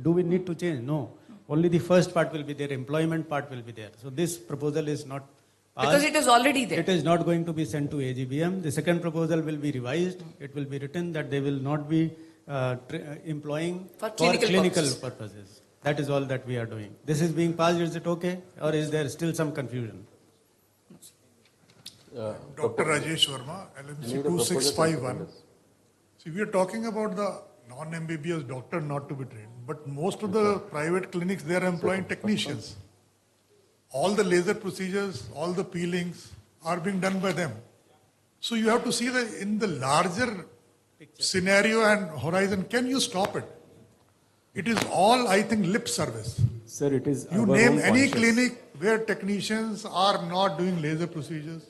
Do we need to change? No. Only the first part will be there, employment part will be there. So this proposal is not passed. Because it is already there. It is not going to be sent to AGBM. The second proposal will be revised. It will be written that they will not be employing For clinical purposes. That is all that we are doing. This is being passed. Is it okay? Or is there still some confusion? Dr. Rajesh Verma, LMC 2651. See, we are talking about the non-MBBS doctor not to be trained, but most of the private clinics, they are employing technicians. All the laser procedures, all the peelings are being done by them. So you have to see that in the larger scenario and horizon, can you stop it? It is all, I think, lip service. Sir, it is You our name own any conscience. clinic where technicians are not doing laser procedures.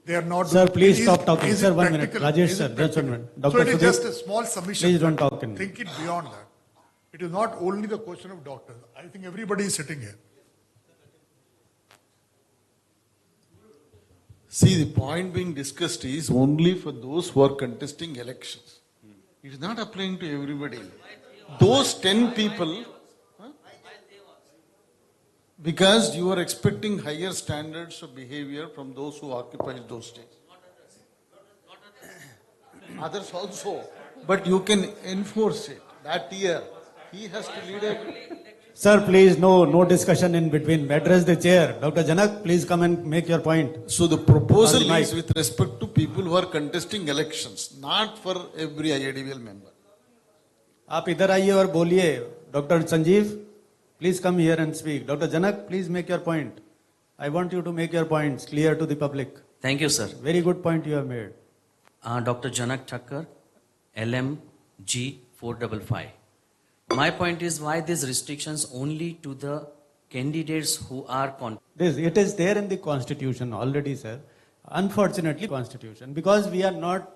They are not Sir, doing. please Is- stop talking. is Sir, it 1 minute. practical? Rajesh Is sir, it just 1 practical? minute. So Dr. it is Sudhir, just a small submission. please don't talk in me. Think it beyond that. It is not only the question of doctors. I think everybody is sitting here. See, the point being discussed is only for those who are contesting elections. It is not applying to everybody. Those 10 people, because you are expecting higher standards of behavior from those who occupy those states. Others also, but you can enforce it. That year, he has to lead a... Sir, please, no discussion in between. Address the chair. Dr. Janak, please come and make your point. So the proposal On the is mic. with respect to people who are contesting elections, not for every IADVL member. आप इधर आइए और बोलिए. Dr. Sanjeev, please come here and speak. Dr. Janak, please make your point. I want you to make your points clear to the public. Thank you, sir. Very good point you have made. Dr. Janak Thakkar, LMG 455. My point is why these restrictions only to the candidates who are It is there in the constitution already, sir. Unfortunately, constitution, because we are not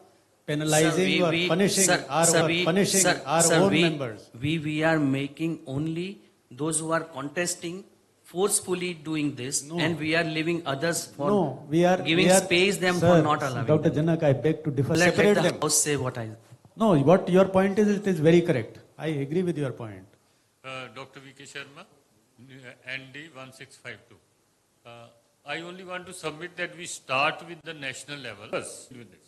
penalizing or punishing our own members. We are making only those who are contesting forcefully doing this, No. and we are leaving others for No, we are giving space them sir, for not allowing. Dr. them. Janak, I beg to differ. Let Separate the them. House say what I. No, what your point is, it is very correct. I agree with your point. Dr. V.K. Sharma, ND 1652. I only want to submit that we start with the national level. With this.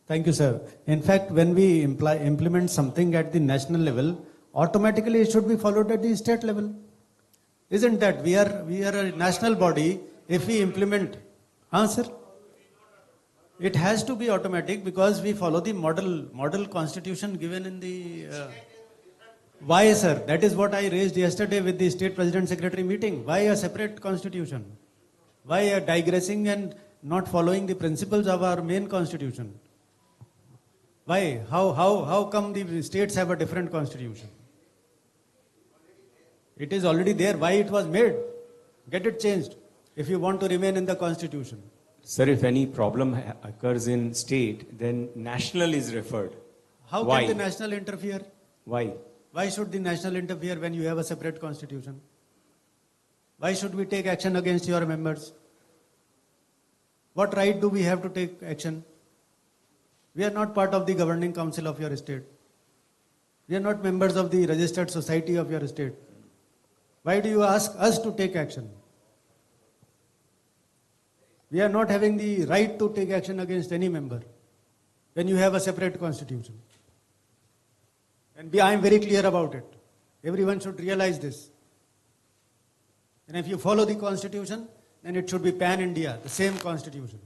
Thank you, sir. In fact, when we implement something at the national level, automatically it should be followed at the state level. Isn't that? We are a national body. If we implement, sir? It has to be automatic because we follow the model constitution given in the... Why, sir? That is what I raised yesterday with the state president secretary meeting. Why a separate constitution? Why a digressing and not following the principles of our main constitution? Why? How come the states have a different constitution? It is already there. Why it was made? Get it changed if you want to remain in the constitution. Sir, if any problem occurs in state, then national is referred. How Why? can the national interfere? Why? Why should the national interfere when you have a separate constitution? Why should we take action against your members? What right do we have to take action? We are not part of the governing council of your state. We are not members of the registered society of your state. Why do you ask us to take action? We are not having the right to take action against any member when you have a separate constitution. And I am very clear about it. Everyone should realize this. And if you follow the constitution, then it should be pan-India, the same constitution.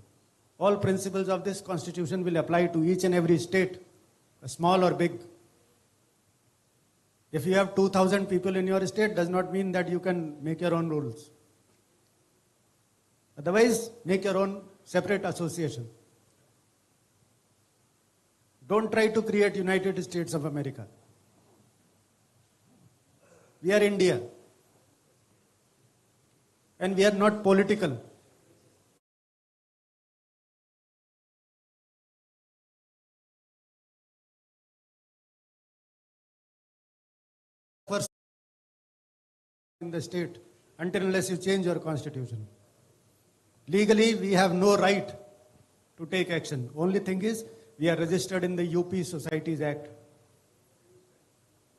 All principles of this constitution will apply to each and every state, small or big. If you have 2,000 people in your state, does not mean that you can make your own rules. Otherwise, make your own separate association. Don't try to create United States of America. We are India. And we are not political. First in the state, until unless you change your constitution. Legally, we have no right to take action. Only thing is, we are registered in the UP Societies Act.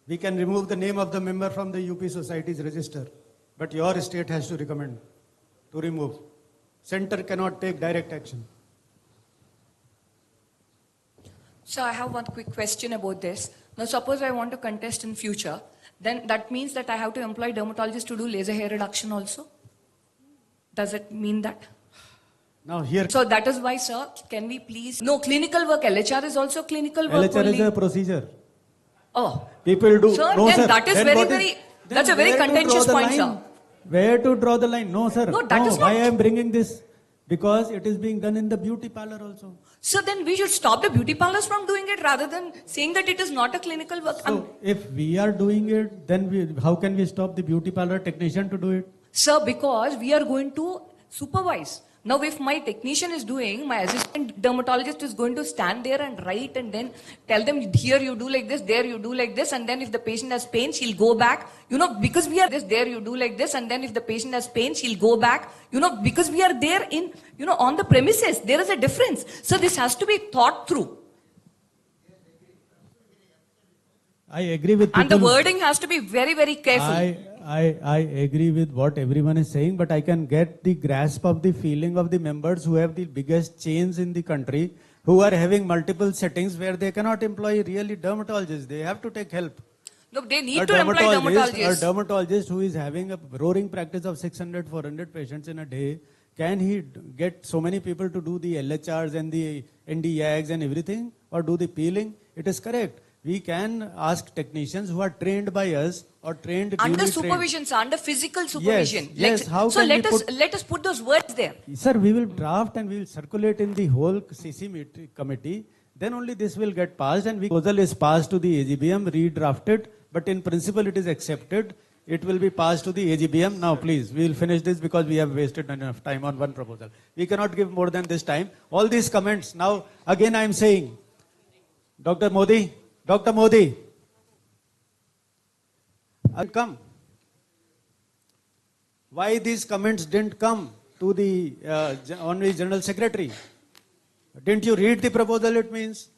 We can remove the name of the member from the UP Society's register, but your state has to recommend to remove. Center cannot take direct action. So I have one quick question about this. Now suppose I want to contest in future, then that means that I have to employ dermatologists to do laser hair reduction also? Does it mean that? Now here, So that is why, sir, can we please... No, clinical work, LHR is also clinical work LHR only. is a procedure. Oh. People do. Sir, no, then sir. that is Then very, what very... then That's a very where to draw contentious the point, line? sir. Where to draw the line? No, sir. No, that is Why not- I am bringing this? Because it is being done in the beauty parlor also. So then we should stop the beauty parlors from doing it rather than saying that it is not a clinical work. So if we are doing it, then how can we stop the beauty parlor technician to do it? Sir, because we are going to supervise. Now, if my technician is doing, my assistant dermatologist is going to stand there and write and then tell them, here you do like this, there you do like this, and then if the patient has pain, she'll go back. Because we are this, there you do like this, and then if the patient has pain, she'll go back. Because we are there in, on the premises, there is a difference. So this has to be thought through. I agree with people. And the wording has to be very, very careful. I agree with what everyone is saying, but I can get the grasp of the feeling of the members who have the biggest chains in the country, who are having multiple settings where they cannot employ really dermatologists. They have to take help. Look, they need to employ dermatologists. A dermatologist who is having a roaring practice of 600, 400 patients in a day, can he get so many people to do the LHRs and the NDYAGs and everything, or do the peeling? It is correct. We can ask technicians who are trained by us or trained Under duly supervision, sir, under physical supervision. yes. How so can let we us let us put those words there. Sir, we will draft and we will circulate in the whole committee. Then only this will get passed, and proposal is passed to the AGBM, redrafted, but in principle it is accepted. It will be passed to the AGBM. Now please, we will finish this because we have wasted enough time on one proposal. We cannot give more than this time. All these comments, now again I am saying, Dr. Modi, I'll come. Why these comments didn't come to the Honorary General Secretary? Didn't you read the proposal, it means?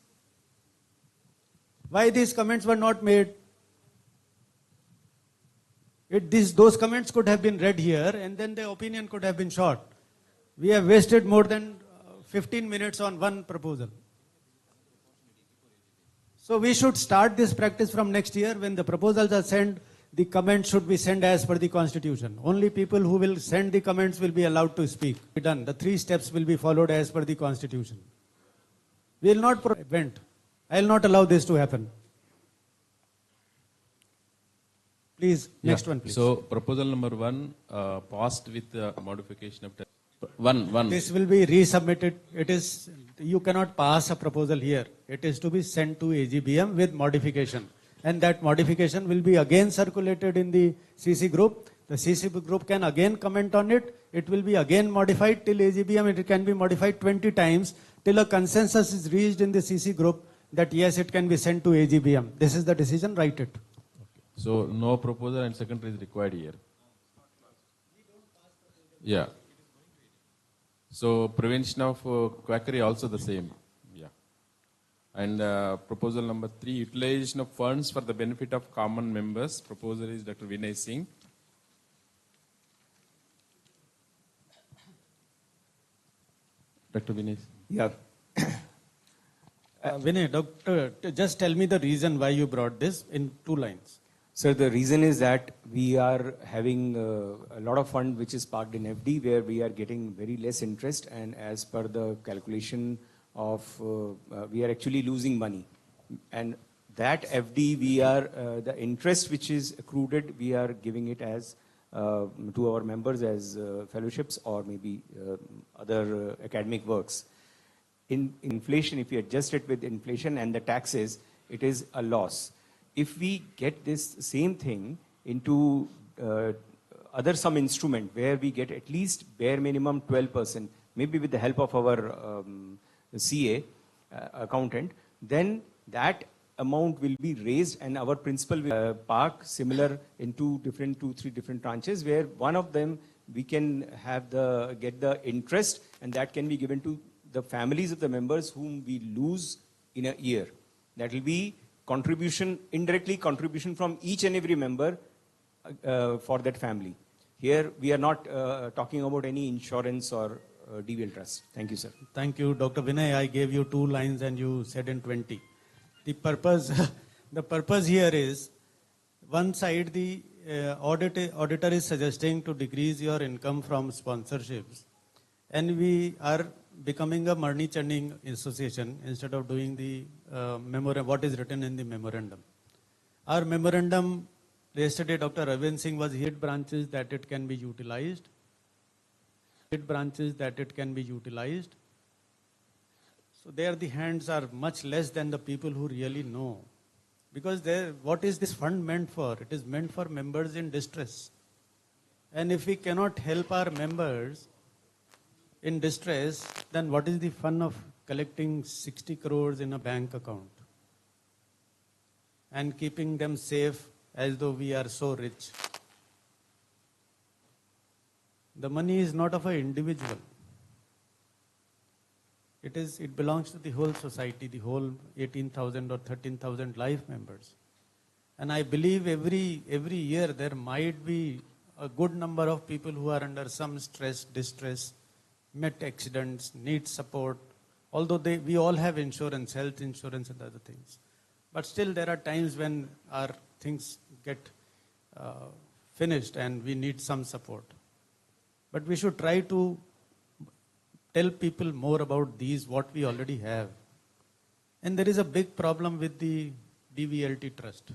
Why these comments were not made? Those comments could have been read here and then the opinion could have been short. We have wasted more than 15 minutes on one proposal. So we should start this practice from next year. When the proposals are sent, the comments should be sent as per the constitution. Only people who will send the comments will be allowed to speak. Be done. The 3 steps will be followed as per the constitution. We will not prevent. I will not allow this to happen. Please, next one, please. So proposal number 1 passed with modification of one. This will be resubmitted. You cannot pass a proposal here. It is to be sent to AGBM with modification. And that modification will be again circulated in the CC group. The CC group can again comment on it. It will be again modified till AGBM. It can be modified 20 times till a consensus is reached in the CC group that yes, it can be sent to AGBM. This is the decision, write it. So no proposal and secondary is required here. Yeah. So prevention of quackery also the same. Yeah. And proposal number 3, utilization of funds for the benefit of common members. Proposer is Dr. Vinay Singh. Dr. Vinay. Yeah. Vinay, doctor, just tell me the reason why you brought this in 2 lines. Sir, the reason is that we are having a lot of fund which is parked in FD where we are getting very less interest, and as per the calculation of, we are actually losing money. And that FD, we are, the interest which is accrued, we are giving it as to our members as fellowships or maybe other academic works. In inflation, if you adjust it with inflation and the taxes, it is a loss. If we get this same thing into other some instrument where we get at least bare minimum 12%, maybe with the help of our CA, accountant, then that amount will be raised and our principal will park similar in 2, 3 different tranches where one of them we can have get the interest, and that can be given to the families of the members whom we lose in a year. That will be contribution, indirectly contribution from each and every member for that family. Here we are not talking about any insurance or DVL trust. Thank you, sir. Thank you, Dr. Vinay. I gave you 2 lines and you said in 20. The purpose, the purpose here is, one side the auditor is suggesting to decrease your income from sponsorships, and we are becoming a money churning association instead of doing the what is written in the memorandum. Our memorandum, yesterday Dr. Ravin Singh was 8 branches that it can be utilized. 8 branches that it can be utilized. So there the hands are much less than the people who really know. Because what is this fund meant for? It is meant for members in distress. And if we cannot help our members in distress, then what is the fun of collecting 60 crores in a bank account and keeping them safe as though we are so rich? The money is not of an individual. It belongs to the whole society, the whole 18,000 or 13,000 life members. And I believe every year there might be a good number of people who are under some stress, distress, met accidents, need support. Although we all have insurance, health insurance and other things. But still there are times when our things get finished and we need some support. But we should try to tell people more about what we already have. And there is a big problem with the DVLT trust.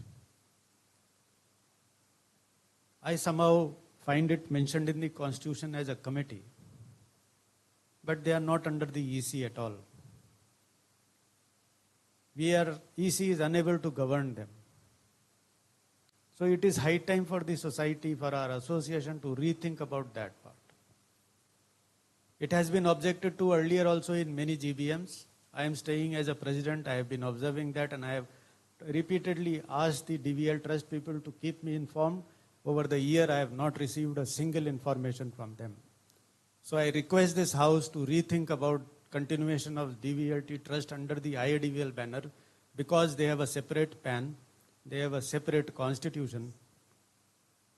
I somehow find it mentioned in the constitution as a committee, but they are not under the EC at all. EC is unable to govern them. So it is high time for the society, for our association to rethink about that part. It has been objected to earlier also in many GBMs. I am staying as a president. I have been observing that, and I have repeatedly asked the DVL trust people to keep me informed. Over the year, I have not received a single information from them. So I request this house to rethink about continuation of DVLT trust under the IADVL banner, because they have a separate PAN, they have a separate constitution,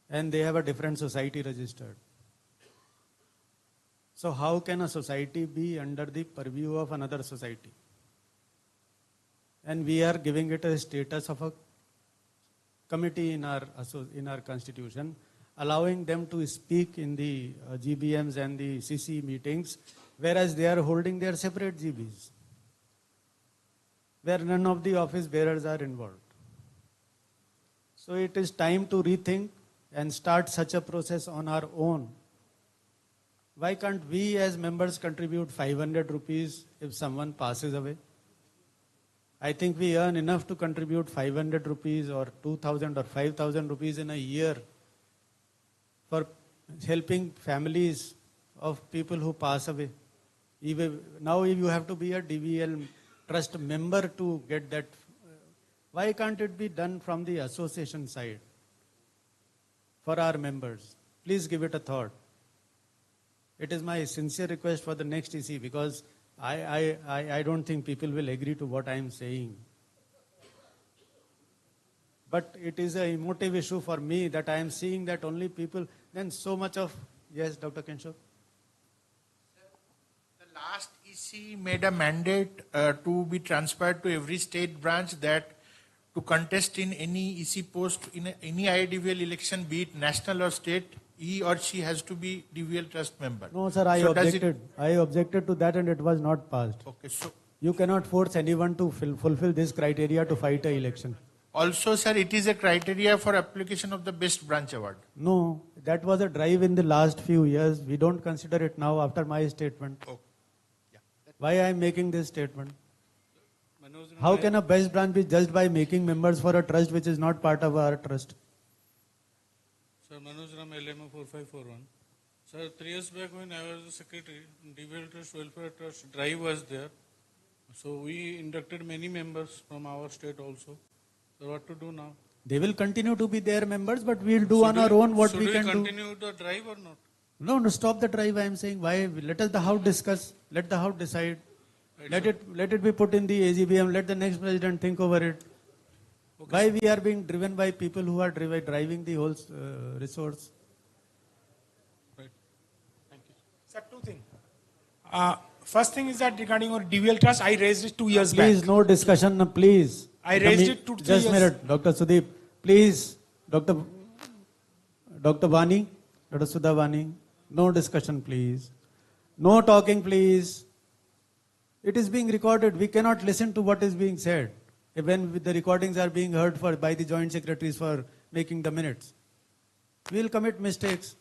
and they have a different society registered. So how can a society be under the purview of another society? And we are giving it a status of a committee in our constitution, allowing them to speak in the GBMs and the CC meetings, whereas they are holding their separate GBs, where none of the office bearers are involved. So it is time to rethink and start such a process on our own. Why can't we as members contribute 500 rupees if someone passes away? I think we earn enough to contribute 500 rupees or 2,000 or 5,000 rupees in a year for helping families of people who pass away. Now you have to be a DVL trust member to get that. Why can't it be done from the association side for our members? Please give it a thought. It is my sincere request for the next EC, because I don't think people will agree to what I am saying. But it is an emotive issue for me that I am seeing that only people, then so much of, yes, Dr. Kinshop? The last EC made a mandate to be transferred to every state branch that to contest in any EC post in any IDVL election, be it national or state, he or she has to be DVL trust member. No, sir, I objected to that and it was not passed. Okay, so you cannot force anyone to fulfill this criteria to fight an election. Also, sir, it is a criteria for application of the best branch award. No, that was a drive in the last few years. We don't consider it now after my statement. Okay. Yeah. Why I am making this statement? How can a best branch be judged by making members for a trust which is not part of our trust? Sir, Manoj Ram, LMO 4541. Sir, 3 years back when I was the secretary, DVL Trust Welfare Trust drive was there. So we inducted many members from our state also. So what to do now? They will continue to be their members, but we will do on our own what we can do. Should we continue the drive or not? No, stop the drive. I am saying, why? Let us the House discuss. Let the House decide. Right, Let it be put in the AGBM. Let the next president think over it. Why we are being driven by people who are driving the whole resource? Right. Thank you. Sir, two things. First thing is that regarding your DVL trust, I raised it 2 years Please, back. no discussion, please. I raised it 2 3 Just a years. minute, Dr. Sudeep. Please, Dr. Vani, Dr. Sudha Vani, no discussion, please. No talking, please. It is being recorded. We cannot listen to what is being said when the recordings are being heard by the joint secretaries for making the minutes. We will commit mistakes.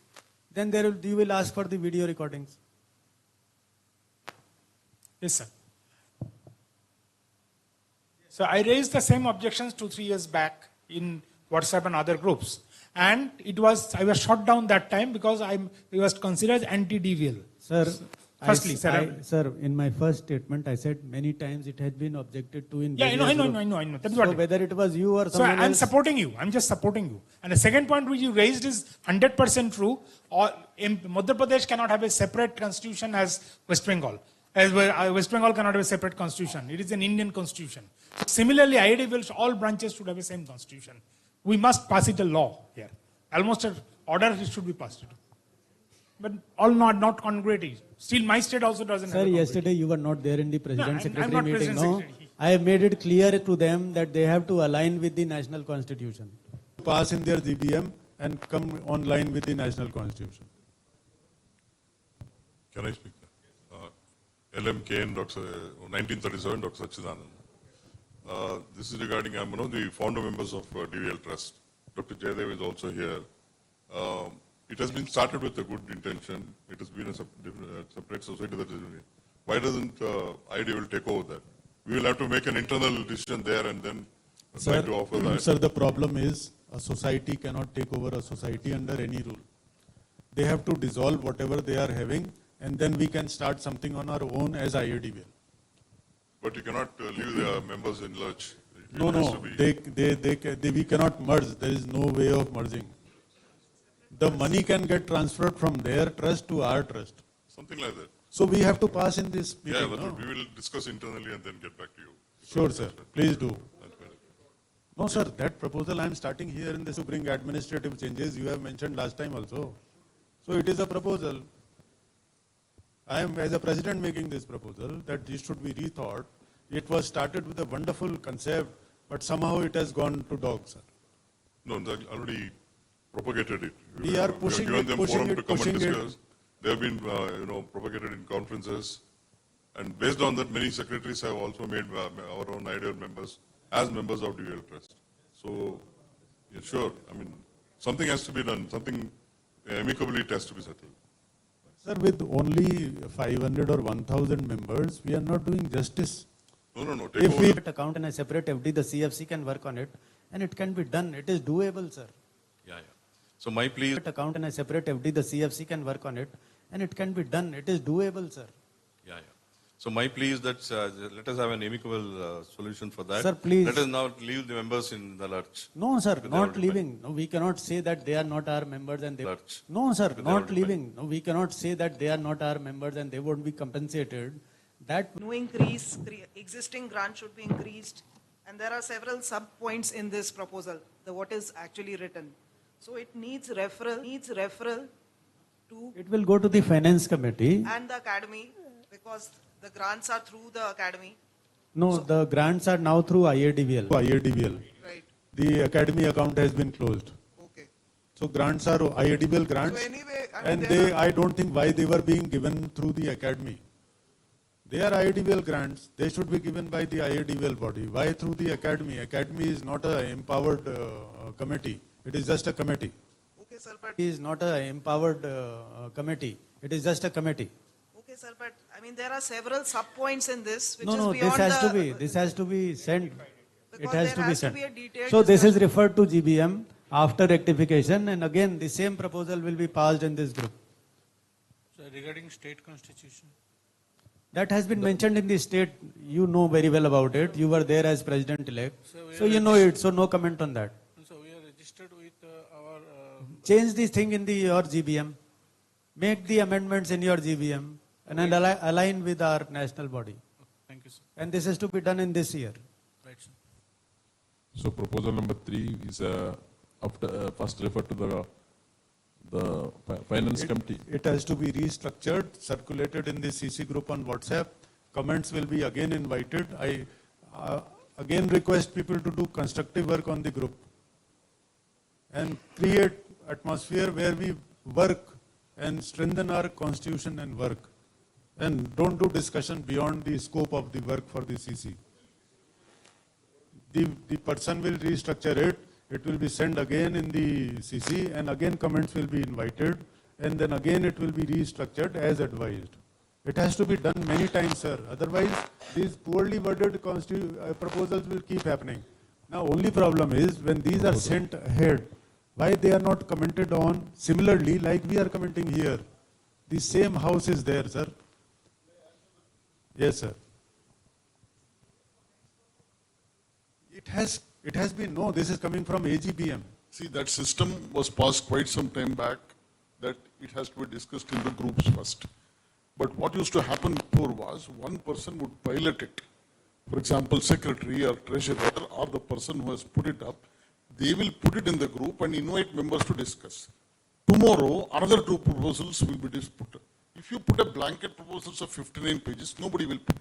Then you will ask for the video recordings. Yes, sir. So I raised the same objections 2 3 years back in WhatsApp and other groups. And I was shot down that time because it was considered anti-DVL. Sir, Firstly, sir, in my first statement, I said many times it has been objected to in Yeah, I know. various groups. That's So what whether it was you or So someone I'm else. supporting you. I'm just supporting you. And the second point which you raised is 100% true. Madhya Pradesh cannot have a separate constitution as West Bengal. West Bengal cannot have a separate constitution. It is an Indian constitution. Similarly, IIDVL, all branches should have the same constitution. We must pass it a law here. Almost an order should be passed. But all not congruity. Still, my state also doesn't have Sir, a yesterday you were not there in the President I'm Secretary not meeting. President No, Secretary. I have made it clear to them that they have to align with the national constitution. Pass in their GBM and come online with the national constitution. Can I speak? LMK and 1937, Dr. Sachidanand. This is regarding, I'm one of the founder members of DVL Trust. Dr. Jaydev is also here. It has been started with a good intention. It has been a separate society that is doing it. Why doesn't IDVL take over that? We will have to make an internal decision there and then try to offer that. Sir, the problem is a society cannot take over a society under any rule. They have to dissolve whatever they are having, and then we can start something on our own as IADVL. But you cannot leave the members in lurch. No, we cannot merge. There is no way of merging. The money can get transferred from their trust to our trust. Something like that. So we have to pass in this meeting. Yeah, No? we will discuss internally and then get back to you. Sure, sir. Please do. No, sir, that proposal I am starting here in this to bring administrative changes you have mentioned last time also. So it is a proposal. I am as a president making this proposal that this should be rethought. It was started with a wonderful concept, but somehow it has gone to dogs, sir. No, they already propagated it. We are pushing given it, them pushing forum it, to come and pushing it. discuss. They have been, propagated in conferences. And based on that, many secretaries have also made our own ideal members as members of DVL Trust. So, yeah, sure, something has to be done. Something amicably it has to be settled. Sir, with only 500 or 1,000 members, we are not doing justice. No. If we account in a separate FD, the CFC can work on it, and it can be done. It is doable, sir. Yeah. So my plea is... Account in a separate FD, the CFC can work on it, and it can be done. It is doable, sir. Yeah. So my plea is that let us have an amicable solution for that. Sir, please. Let us not leave the members in the lurch. No, sir, Because not they are leaving. No, we cannot say that they are not our members and they... Lurch. No, sir, Because they are not leaving. No, we cannot say that they are not our members and they won't be compensated. That... No increase, existing grant should be increased. And there are several sub-points in this proposal, what is actually written. So it needs referral to... It will go to the finance committee. And the academy, because the grants are through the academy. No, the grants are now through IADVL. Right. The academy account has been closed. Okay. So grants are IADVL grants. So anyway, And I don't think why they were being given through the academy. They are IADVL grants. They should be given by the IADVL body. Why through the academy? Academy is not an empowered committee. It is just a committee. Okay, sir, but... It is not an empowered committee. It is just a committee. Okay, sir, but there are several sub-points in this, which No, is beyond this has to be sent. It has to be sent. be a detailed So this is discussion. referred to GBM after rectification, and again the same proposal will be passed in this group. So regarding state constitution. That has been mentioned in the state. You know very well about it. You were there as president-elect. So you know it. So no comment on that. So we are registered with our... Change this thing in your GBM. Make the amendments in your GBM and then align with our national body. Thank you, sir. And this is to be done in this year. Right, sir. So proposal number 3 is after first refer to the finance committee. It has to be restructured, circulated in the CC group on WhatsApp. Comments will be again invited. I again request people to do constructive work on the group and create atmosphere where we work and strengthen our constitution and work, and don't do discussion beyond the scope of the work for the CC. The person will restructure it. It will be sent again in the CC, and again comments will be invited, and then again it will be restructured as advised. It has to be done many times, sir. Otherwise, these poorly worded proposals will keep happening. Now, only problem is when these are sent ahead, why they are not commented on similarly like we are commenting here. The same house is there, sir. Yes, sir. It has been, no, this is coming from AGBM. See, that system was passed quite some time back, that it has to be discussed in the groups first. But what used to happen before was one person would pilot it. For example, secretary or treasurer or the person who has put it up, they will put it in the group and invite members to discuss. Tomorrow, another 2 proposals will be disputed. If you put a blanket proposals of 59 pages, nobody will put.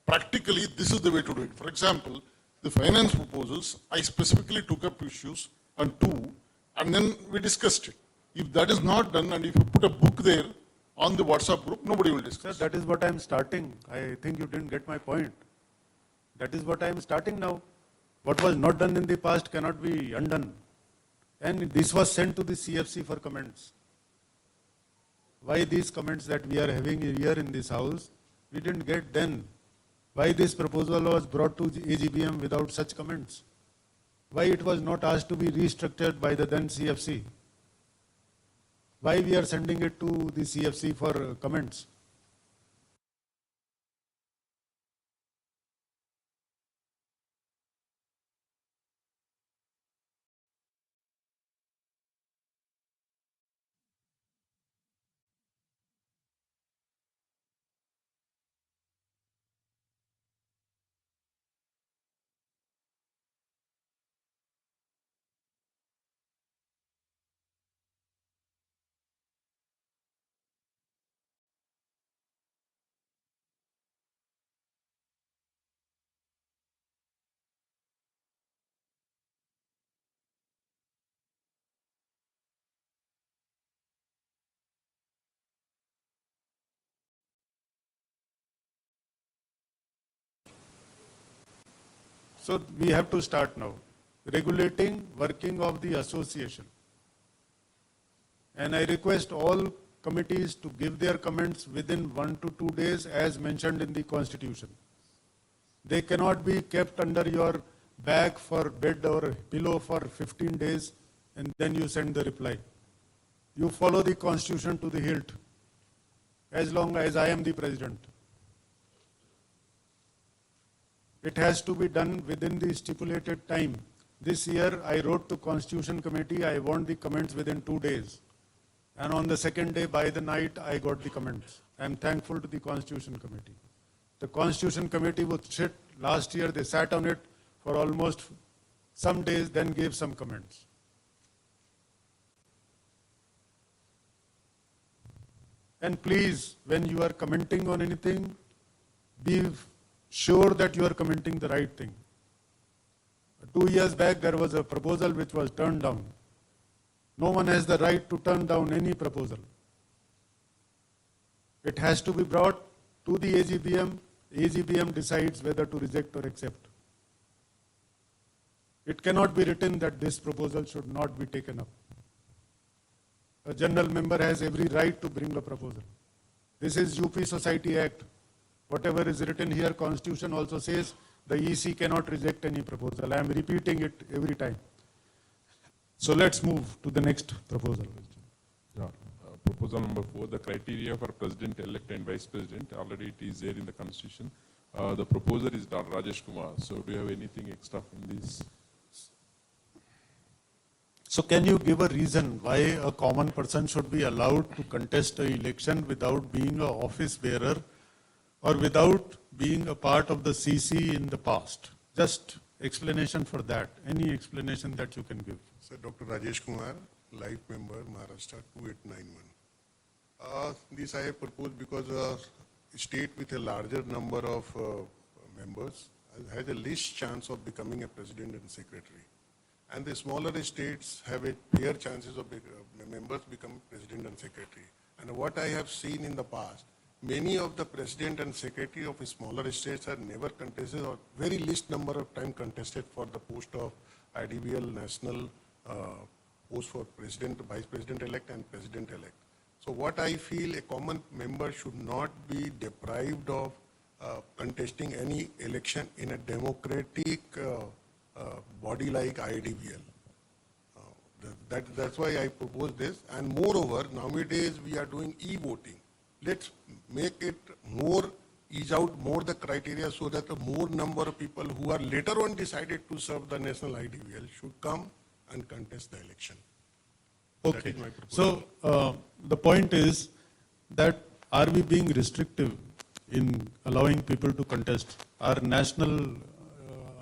Practically, this is the way to do it. For example, the finance proposals, I specifically took up issues and 2, and then we discussed it. If that is not done, and if you put a book there on the WhatsApp group, nobody will discuss. Sir, that is what I am starting. I think you didn't get my point. That is what I am starting now. What was not done in the past cannot be undone. And this was sent to the CFC for comments. Why these comments that we are having here in this house, we didn't get then? Why this proposal was brought to AGBM without such comments? Why it was not asked to be restructured by the then CFC? Why we are sending it to the CFC for comments? So we have to start now. Regulating working of the association. And I request all committees to give their comments within 1 to 2 days as mentioned in the constitution. They cannot be kept under your bag for bed or pillow for 15 days and then you send the reply. You follow the constitution to the hilt as long as I am the president. It has to be done within the stipulated time. This year I wrote to Constitution Committee, I want the comments within 2 days. And on the second day by the night I got the comments. I am thankful to the Constitution Committee. The Constitution Committee would sit, last year they sat on it for almost some days, then gave some comments. And please, when you are commenting on anything, be sure that you are commenting the right thing. 2 years back, there was a proposal which was turned down. No one has the right to turn down any proposal. It has to be brought to the AGBM. AGBM decides whether to reject or accept. It cannot be written that this proposal should not be taken up. A general member has every right to bring a proposal. This is UP Society Act. Whatever is written here, Constitution also says the EC cannot reject any proposal. I am repeating it every time. So let's move to the next proposal. Yeah. Proposal number 4, the criteria for president-elect and vice president. Already it is there in the constitution. The proposer is Dr. Rajesh Kumar. So do you have anything extra from this? So can you give a reason why a common person should be allowed to contest an election without being an office bearer or without being a part of the CC in the past? Just explanation for that? Any explanation that you can give? Sir, Dr. Rajesh Kumar, life member, Maharashtra 2891. This I have proposed because a state with a larger number of members has a least chance of becoming a president and secretary. And the smaller states have a fair chances of members becoming president and secretary. And what I have seen in the past, many of the president and secretary of smaller states are never contested or very least number of time contested for the post of IDBL national post for president, vice president elect and president elect. So what I feel, a common member should not be deprived of contesting any election in a democratic body like IDBL. That's why I propose this. And moreover, nowadays we are doing e-voting. Let's make it more, ease out more the criteria so that the more number of people who are later on decided to serve the national IDBL should come and contest the election. Okay. That is my proposal. So the point is that are we being restrictive in allowing people to contest? Our national,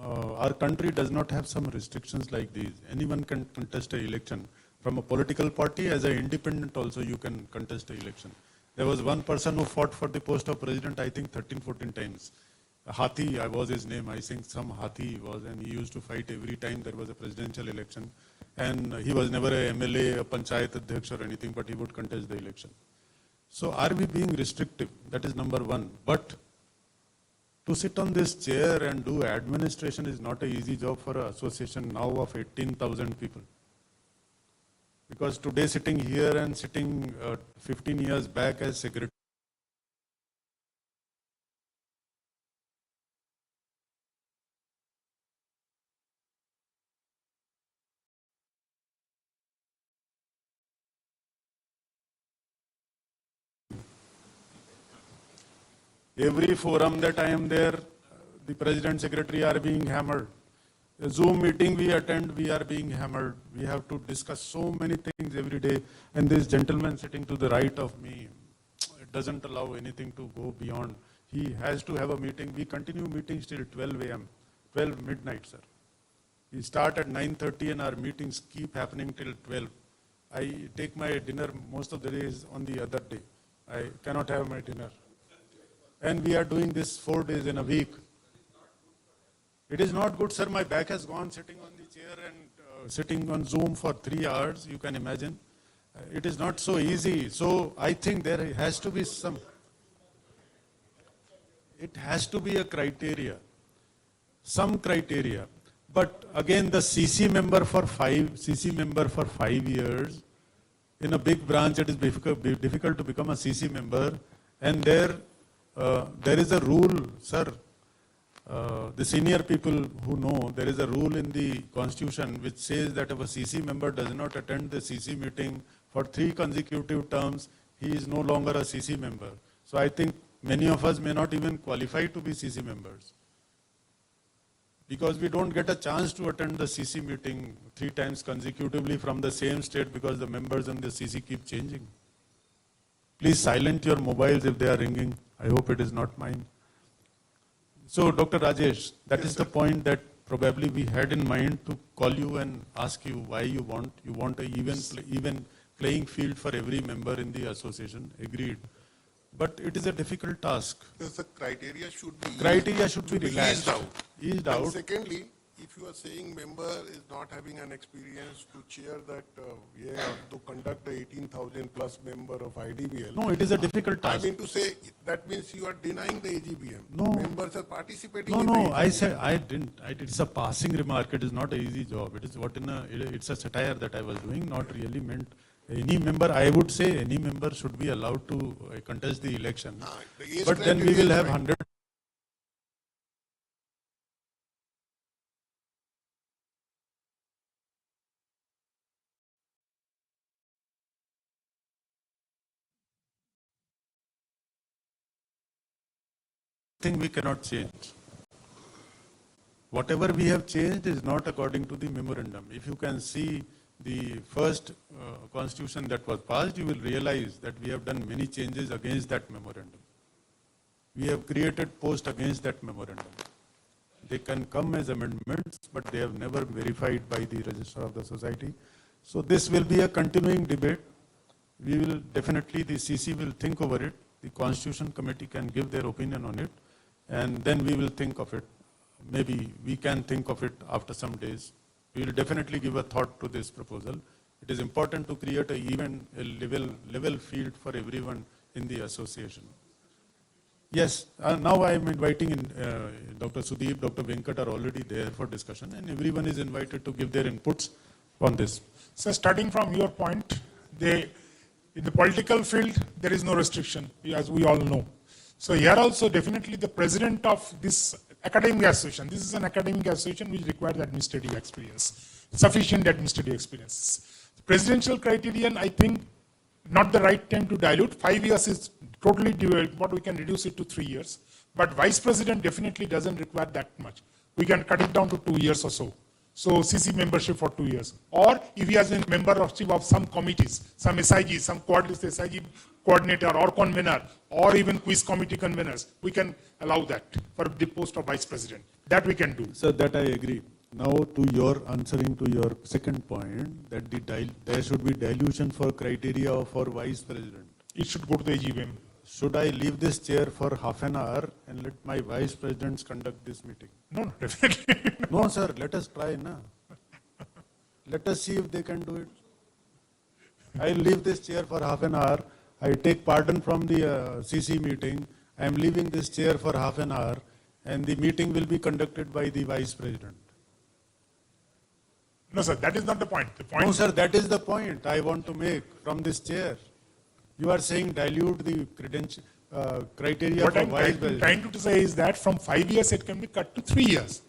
our country does not have some restrictions like these. Anyone can contest an election. From a political party, as an independent also you can contest an election. There was one person who fought for the post of president, I think 13, 14 times. Hathi, I was his name, I think some Hathi was, and he used to fight every time there was a presidential election. And he was never a MLA, a Panchayat Adhyaksh or anything, but he would contest the election. So are we being restrictive? That is number one. But to sit on this chair and do administration is not an easy job for an association now of 18,000 people. Because today sitting here and sitting 15 years back as secretary, every forum that I am there, the president, secretary are being hammered. A Zoom meeting we attend, we are being hammered. We have to discuss so many things every day. And this gentleman sitting to the right of me, it doesn't allow anything to go beyond. He has to have a meeting. We continue meetings till 12 a.m., 12 midnight, sir. We start at 9:30 and our meetings keep happening till 12. I take my dinner most of the days on the other day. I cannot have my dinner. And we are doing this 4 days in a week. It is not good, sir. My back has gone sitting on the chair and sitting on Zoom for 3 hours. You can imagine. It is not so easy. So I think there has to be some. It has to be a criteria. Some criteria. But again, the CC member for 5 years, in a big branch, it is difficult to become a CC member. And there is a rule, sir. The senior people who know, there is a rule in the constitution which says that if a CC member does not attend the CC meeting for 3 consecutive terms, he is no longer a CC member. So I think many of us may not even qualify to be CC members, because we don't get a chance to attend the CC meeting 3 times consecutively from the same state because the members in the CC keep changing. Please silent your mobiles if they are ringing. I hope it is not mine. So, Dr. Rajesh, that is the point that probably we had in mind to call you and ask you why you want a even playing field for every member in the association. Agreed. But it is a difficult task. Because the criteria should be relaxed. Eased out. And secondly, if you are saying member is not having an experience to chair that, to conduct the 18,000 plus member of IDBL. No, it is a difficult task. I mean to say, that means you are denying the AGBM. No. Members are participating No, in the AGBM. I said, I didn't. It's a passing remark. It is not an easy job. It is it's a satire that I was doing, not really meant. Any member, I would say, any member should be allowed to contest the election. But then we will have 100. Thing we cannot change. Whatever we have changed is not according to the memorandum. If you can see the first constitution that was passed, you will realize that we have done many changes against that memorandum. We have created posts against that memorandum. They can come as amendments, but they have never verified by the Registrar of the Society. So this will be a continuing debate. We will definitely, the CC will think over it. The Constitution Committee can give their opinion on it, and then we will think of it. Maybe we can think of it after some days. We will definitely give a thought to this proposal. It is important to create a level field for everyone in the association. Yes, now I am inviting in Dr. Sudeep, Dr. Venkat are already there for discussion, and everyone is invited to give their inputs on this. So starting from your point, in the political field, there is no restriction, as we all know. So here also definitely the president of this academic association, this is an academic association which requires administrative experience, sufficient administrative experience. The presidential criterion, I think, not the right time to dilute. 5 years is totally what we can reduce it to 3 years. But vice president definitely doesn't require that much. We can cut it down to 2 years or so. So CC membership for 2 years. Or if he has a membership of some committees, some SIG, some SIG coordinator or convener, or even quiz committee conveners, we can allow that for the post of vice president. That we can do. So that I agree. Now to your answering to your second point, that there should be dilution for criteria for vice president. It should go to the AGM. Should I leave this chair for half an hour and let my vice presidents conduct this meeting? No, definitely. No, sir, let us try now. Let us see if they can do it. I'll leave this chair for half an hour. I take pardon from the CC meeting. I am leaving this chair for half an hour, and the meeting will be conducted by the vice president. No, sir, that is not the point. No, sir, that is the point I want to make from this chair. You are saying dilute the criteria what for I'm vice president. trying to say is that from 5 years it can be cut to 3 years.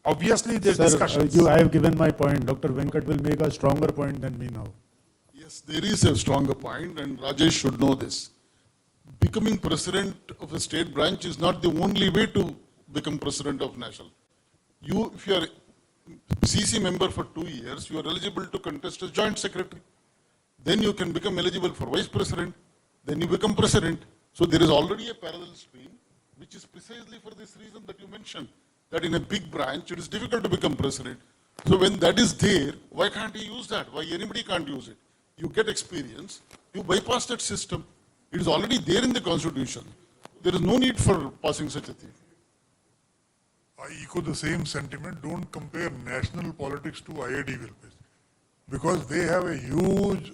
Obviously there's discussions. I have given my point. Dr. Venkat will make a stronger point than me now. Yes, there is a stronger point, and Rajesh should know this. Becoming president of a state branch is not the only way to become president of national. If you are CC member for 2 years, you are eligible to contest as joint secretary. Then you can become eligible for vice president. Then you become president. So there is already a parallel stream, which is precisely for this reason that you mentioned, that in a big branch, it is difficult to become president. So when that is there, why can't you use that? Why anybody can't use it? You get experience, you bypass that system. It is already there in the constitution. There is no need for passing such a thing. I echo the same sentiment. Don't compare national politics to IIDVL, because they have a huge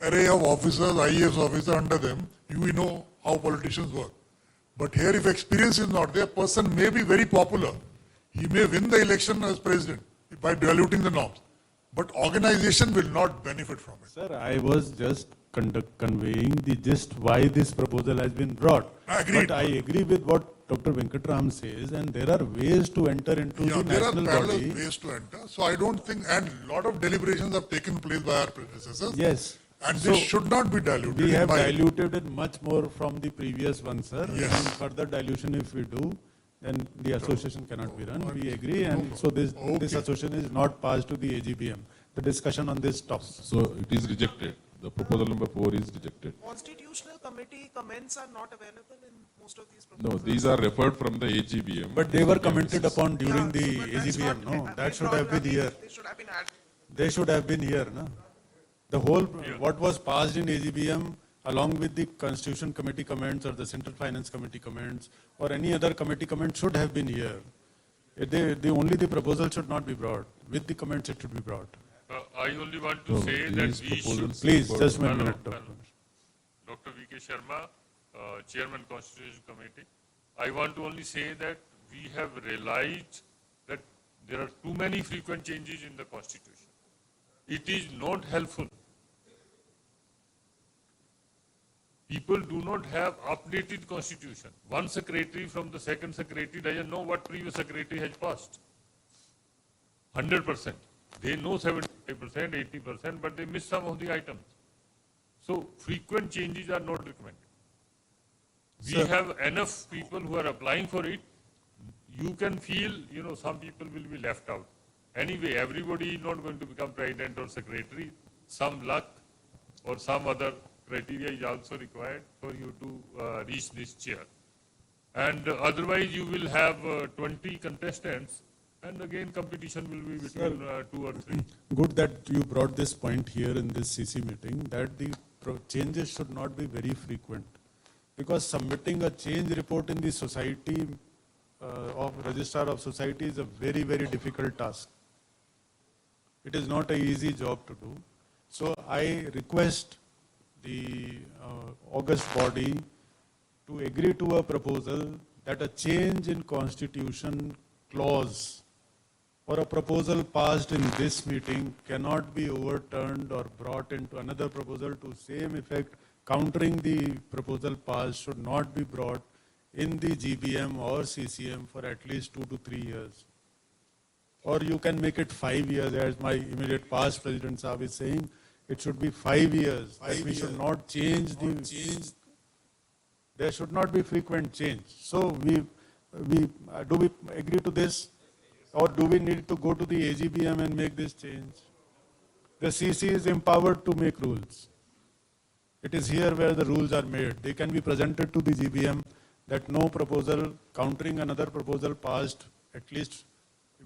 array of officers, IAS officers under them. You know how politicians work. But here, if experience is not there, person may be very popular. He may win the election as president by diluting the norms. But organization will not benefit from it. Sir, I was just conveying the gist why this proposal has been brought. Agreed. But I agree with what Dr. Venkatram says, and there are ways to enter into the national there are body. parallel ways to enter. So I don't think, and a lot of deliberations have taken place by our predecessors. Yes. And So this should not be diluted. We have in my- diluted it much more from the previous one, sir. Yes. And further dilution if we do, then the association cannot be run. We agree, and so this association is not passed to the AGBM. The discussion on this stops. So it is rejected. The proposal number 4 is rejected. Constitutional committee comments are not available in most of these No, proposals. these are referred from the AGBM. But they were commented upon during the but that's AGBM, not- no? That should no, have been I mean, here. They should have been added. They should have been here, no? The whole, what was passed in AGBM, along with the Constitution Committee comments or the Central Finance Committee comments or any other committee comment should have been here. Only the proposal should not be brought. With the comments, it should be brought. I only want to No, say these that we should... proposals- Please, just one No, no, minute, no, Dr. no. Dr. V.K. Sharma, Chairman Constitution Committee. I want to only say that we have realized that there are too many frequent changes in the Constitution. It is not helpful. People do not have updated Constitution. One secretary from the second secretary doesn't know what previous secretary has passed. 100%. They know 75%, 80%, but they miss some of the items. So frequent changes are not recommended. We have enough people who are applying for it. You can feel, some people will be left out. Anyway, everybody is not going to become president or secretary. Some luck or some other criteria is also required for you to reach this chair. And otherwise you will have 20 contestants, and again competition will be between 2 or 3. Good that you brought this point here in this CC meeting, that the changes should not be very frequent. Because submitting a change report in the society of Registrar of Society is a very, very difficult task. It is not an easy job to do. So I request the August body to agree to a proposal that a change in constitution clause or a proposal passed in this meeting cannot be overturned or brought into another proposal to same effect, countering the proposal passed should not be brought in the GBM or CCM for at least 2 to 3 years. Or you can make it 5 years, as my immediate past President Saab is saying, it should be 5 years. We should not change there should not be frequent change. So do we agree to this? Or do we need to go to the AGBM and make this change? The CC is empowered to make rules. It is here where the rules are made. They can be presented to the GBM that no proposal countering another proposal passed at least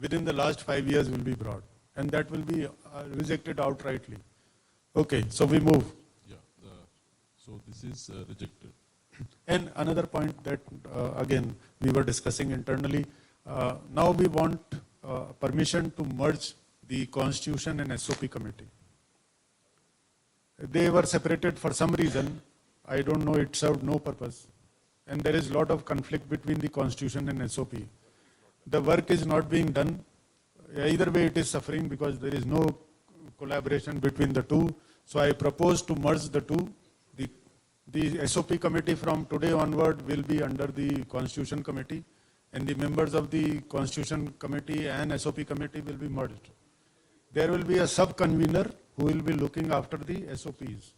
within the last 5 years will be brought. And that will be rejected outrightly. Okay, so we move. Yeah, so this is rejected. And another point that, again, we were discussing internally, now we want permission to merge the Constitution and SOP committee. They were separated for some reason. I don't know, it served no purpose. And there is a lot of conflict between the Constitution and SOP. The work is not being done. Either way it is suffering because there is no collaboration between the two. So I propose to merge the two. The SOP committee from today onward will be under the Constitution committee, and the members of the Constitution committee and SOP committee will be merged. There will be a sub-convener who will be looking after the SOPs.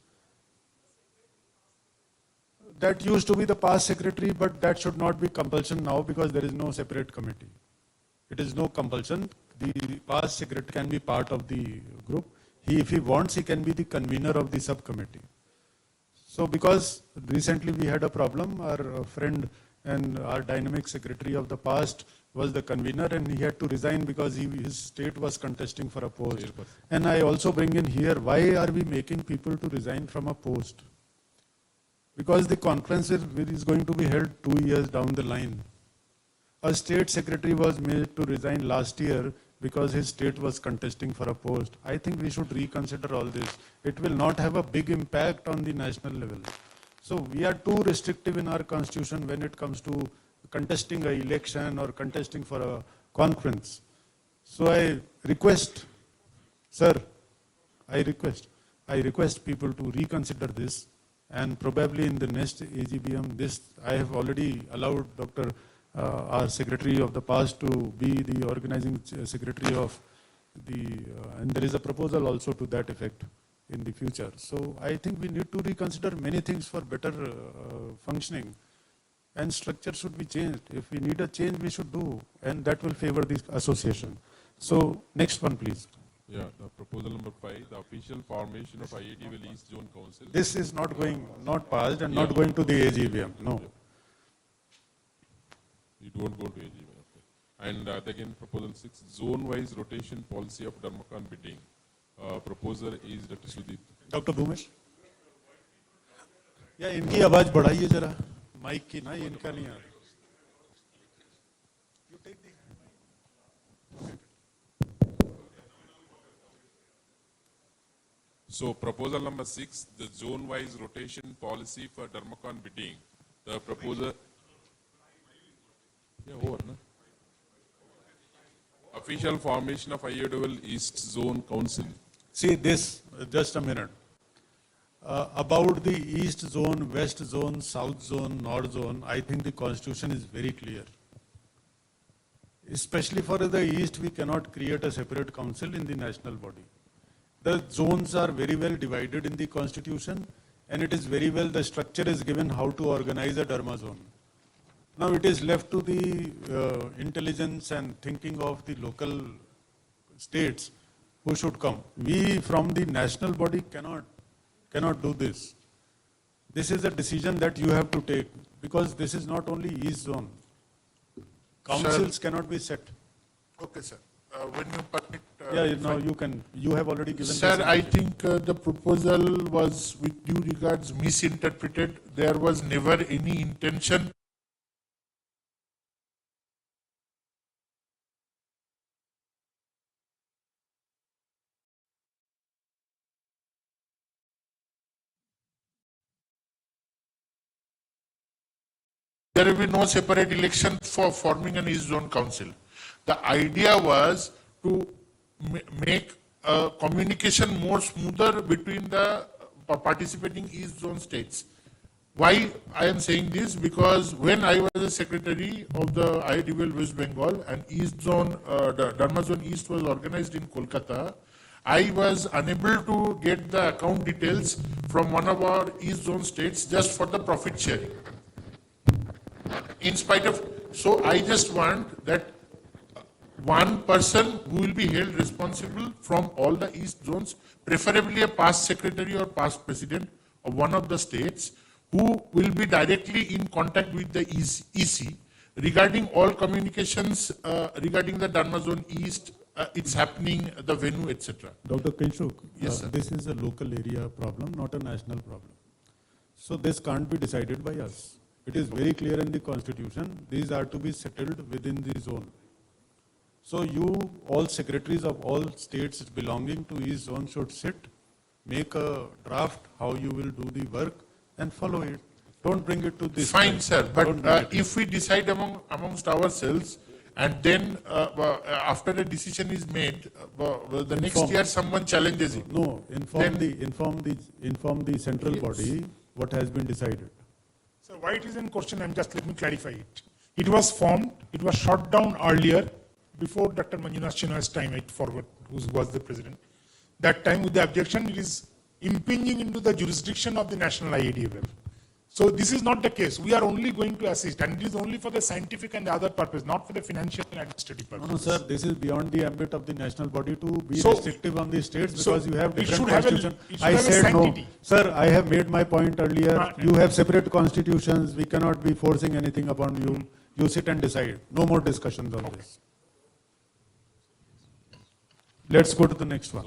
That used to be the past secretary, but that should not be compulsion now because there is no separate committee. It is no compulsion. The past secretary can be part of the group. If he wants, he can be the convener of the subcommittee. So because recently we had a problem, our friend and our dynamic secretary of the past was the convener and he had to resign because his state was contesting for a post. And I also bring in here, why are we making people to resign from a post? Because the conference is going to be held 2 years down the line. A state secretary was made to resign last year because his state was contesting for a post. I think we should reconsider all this. It will not have a big impact on the national level. So we are too restrictive in our constitution when it comes to contesting an election or contesting for a conference. So I request, sir, I request people to reconsider this, and probably in the next AGBM, I have already allowed our secretary of the past to be the organizing secretary of and there is a proposal also to that effect in the future. So I think we need to reconsider many things for better functioning, and structure should be changed. If we need a change, we should do, and that will favor the association. So next one, please. Yeah, the proposal number 5, the official formation of IADL East Zone Council. This is not passed and not going to the AGBM, no. It won't go to AGBM, okay. And again, proposal 6, zone-wise rotation policy of Derma bidding. Proposer is Dr. Sudip. Dr. Bhumesh? या इनकी आवाज बढ़ाइए जरा, mic की ना, इनका नहीं आ रहा. So proposal number 6, the zone-wise rotation policy for Dermacon bidding. The proposer, over, no? Official formation of IADL East Zone Council. See this, just a minute. About the East Zone, West Zone, South Zone, North Zone, I think the Constitution is very clear. Especially for the East, we cannot create a separate council in the national body. The zones are very well divided in the Constitution, and it is very well, the structure is given how to organize a Derma zone. Now it is left to the intelligence and thinking of the local states who should come. We from the national body cannot do this. This is a decision that you have to take. because this is not only East Zone. Councils cannot be set. Okay, sir. When you permit... Yeah, now you can, you have already given... Sir, I think the proposal was, with due regards, misinterpreted. There was never any intention. There will be no separate election for forming an East Zone Council. The idea was to make communication more smoother between the participating East Zone states. Why I am saying this? Because when I was a secretary of the IDBL West Bengal and East Zone, the Derma Zone East was organized in Kolkata, I was unable to get the account details from one of our East Zone states just for the profit sharing. In spite of, so I just want that one person who will be held responsible from all the East Zones, preferably a past secretary or past president of one of the states, who will be directly in contact with the EC regarding all communications regarding the Derma Zone East, its happening, the venue, etc. Dr. Kinshuk, yes, sir. This is a local area problem, not a national problem. So this can't be decided by us. It is very clear in the constitution, these are to be settled within the zone. So you, all secretaries of all states belonging to East Zone should sit, make a draft how you will do the work and follow it. Don't bring it to this. Fine, sir, but if we decide amongst ourselves and then after a decision is made, the next year someone challenges it. No, inform the central body what has been decided. So why it is in question, let me clarify it. It was formed, it was shot down earlier, before Dr. Manjunath Sinha's time, who was the president. That time with the objection, it is impinging into the jurisdiction of the national IADFL. So this is not the case. We are only going to assist, and it is only for the scientific and the other purpose, not for the financial and administrative purpose. No, sir, this is beyond the ambit of the national body to be restrictive on the states because you have different constitutions. I said no. Sir, I have made my point earlier. You have separate constitutions. We cannot be forcing anything upon you. You sit and decide. No more discussions on this. Let's go to the next one.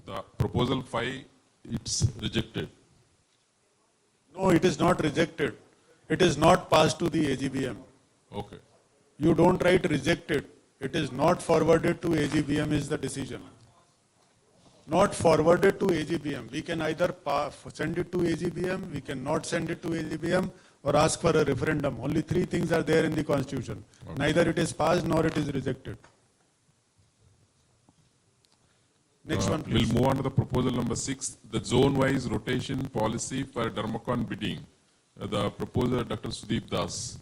The proposal 5, it's rejected. No, it is not rejected. It is not passed to the AGBM. Okay. You don't write rejected. It is not forwarded to AGBM is the decision. Not forwarded to AGBM. We can either send it to AGBM, we can not send it to AGBM, or ask for a referendum. Only 3 things are there in the constitution. Okay. Neither it is passed nor it is rejected. Next one, please. We'll move on to the proposal number 6, the zone-wise rotation policy for Dermacon bidding. The proposer, Dr. Sudeep Das.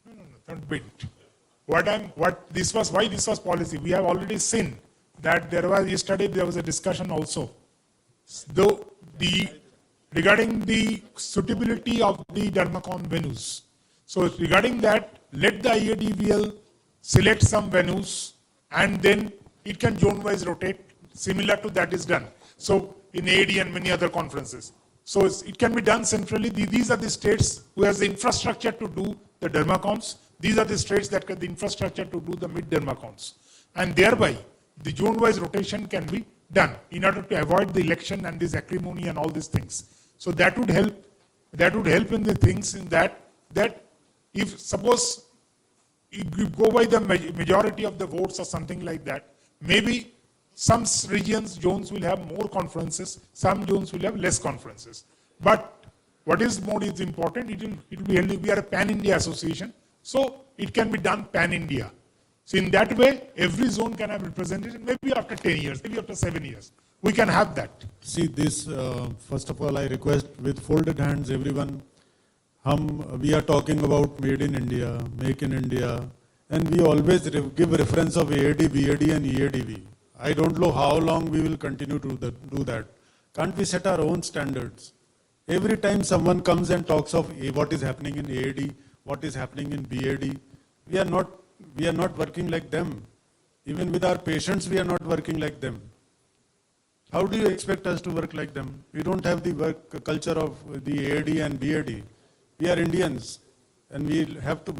No, don't bid. Why this was policy? We have already seen that yesterday there was a discussion also. Though regarding the suitability of the Dermacon venues. So regarding that, let the IADVL select some venues and then it can zone-wise rotate. Similar to that is done. So in AD and many other conferences. So it can be done centrally. These are the states who has the infrastructure to do the Dermacons. These are the states that have the infrastructure to do the mid-Dermacons. And thereby, the zone-wise rotation can be done in order to avoid the election and this acrimony and all these things. So that would help. That would help in the things in that if suppose you go by the majority of the votes or something like that, maybe some regions, zones will have more conferences, some zones will have less conferences. But what is more is important, it will be held, we are a pan-India association, so it can be done pan-India. So in that way, every zone can have representation, maybe after 10 years, maybe after 7 years. We can have that. See this, first of all, I request with folded hands, everyone, we are talking about made in India, make in India, and we always give reference of AAD, BAD and EADV. I don't know how long we will continue to do that. Can't we set our own standards? Every time someone comes and talks of what is happening in AAD, what is happening in BAD, we are not working like them. Even with our patients, we are not working like them. How do you expect us to work like them? We don't have the work culture of the AD and BAD. We are Indians, and we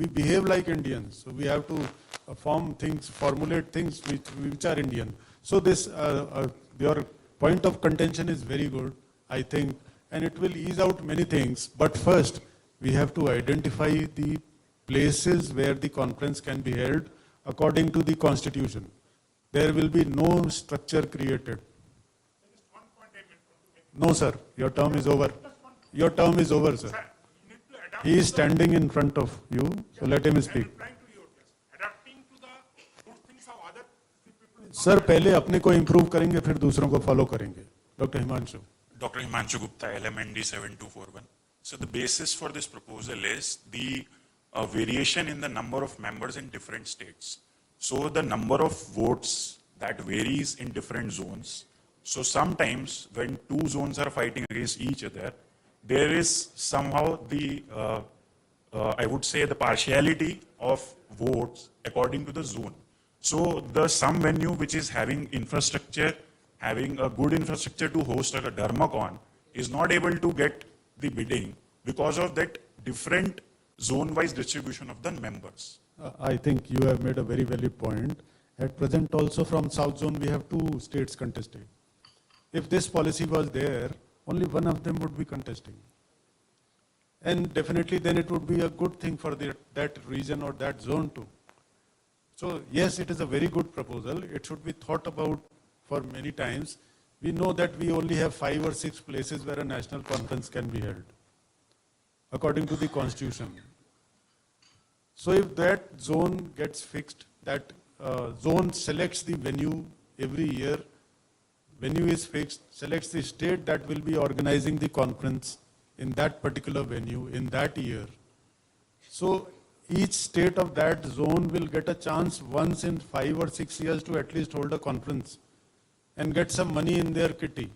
behave like Indians. So we have to form things, formulate things which are Indian. So this, your point of contention is very good, I think, and it will ease out many things. But first, we have to identify the places where the conference can be held according to the constitution. There will be no structure created. No, sir. Your term is over. Your term is over, sir. He is standing in front of you, so let him speak. Sir पहले अपने को improve करेंगे फिर दूसरों को follow करेंगे. Doctor Himanshu. Dr. Himanshu Gupta, LMND 7241. So the basis for this proposal is the variation in the number of members in different states. So the number of votes that varies in different zones. So sometimes when two zones are fighting against each other, there is somehow the, I would say, the partiality of votes according to the zone. So some venue which is having infrastructure, having a good infrastructure to host a Derma is not able to get the bidding because of that different zone-wise distribution of the members. I think you have made a very valid point. At present also from South Zone we have 2 states contesting. If this policy was there, only one of them would be contesting. And definitely then it would be a good thing for that region or that zone too. So yes, it is a very good proposal. It should be thought about for many times. We know that we only have 5 or 6 places where a national conference can be held, according to the constitution. So if that zone gets fixed, that zone selects the venue every year, venue is fixed, selects the state that will be organizing the conference in that particular venue in that year. So each state of that zone will get a chance once in 5 or 6 years to at least hold a conference and get some money in their kitty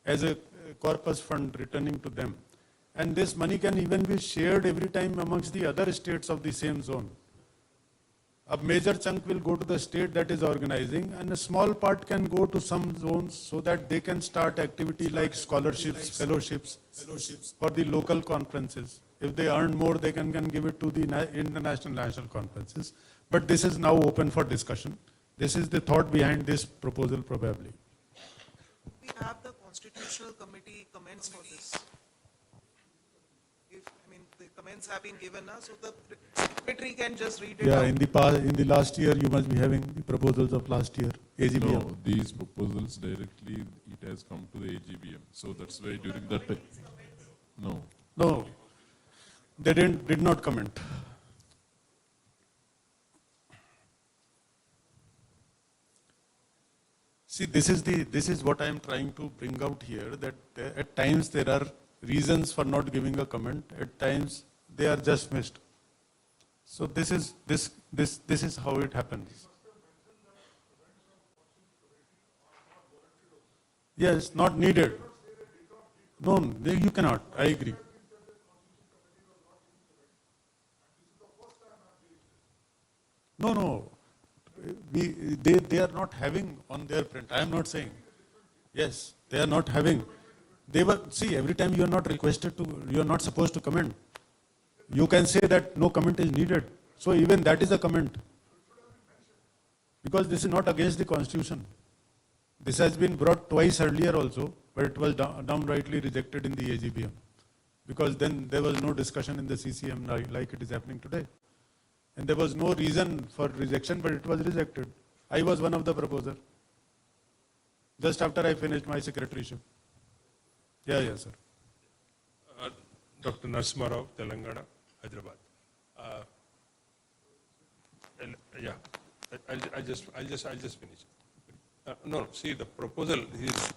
as a corpus fund returning to them. And this money can even be shared every time amongst the other states of the same zone. A major chunk will go to the state that is organizing, and a small part can go to some zones so that they can start activity like scholarships, fellowships for the local conferences. If they earn more, they can give it to the international national conferences. But this is now open for discussion. This is the thought behind this proposal probably. We have the Constitutional Committee comments for this. The comments have been given now, so the secretary can just read it Yeah, out. in the last year, you must be having the proposals of last year, AGBM. No, these proposals directly, it has come to the AGBM. So that's why during that time, No, they did not comment. See, this is what I am trying to bring out here, that at times there are reasons for not giving a comment, at times they are just missed. So this is how it happens. Yes, not needed. No, you cannot. I agree. No. They are not having on their print. I am not saying. Yes, they are not having. See, every time you are not requested to, you are not supposed to comment. You can say that no comment is needed. So even that is a comment. Because this is not against the constitution. This has been brought twice earlier also, but it was downrightly rejected in the AGBM. Because then there was no discussion in the CCM like it is happening today. And there was no reason for rejection, but it was rejected. I was one of the proposers. Just after I finished my secretaryship. Yeah, sir. Dr. Narasimha Rao, Telangana, Hyderabad. I'll just finish. See, the proposal is,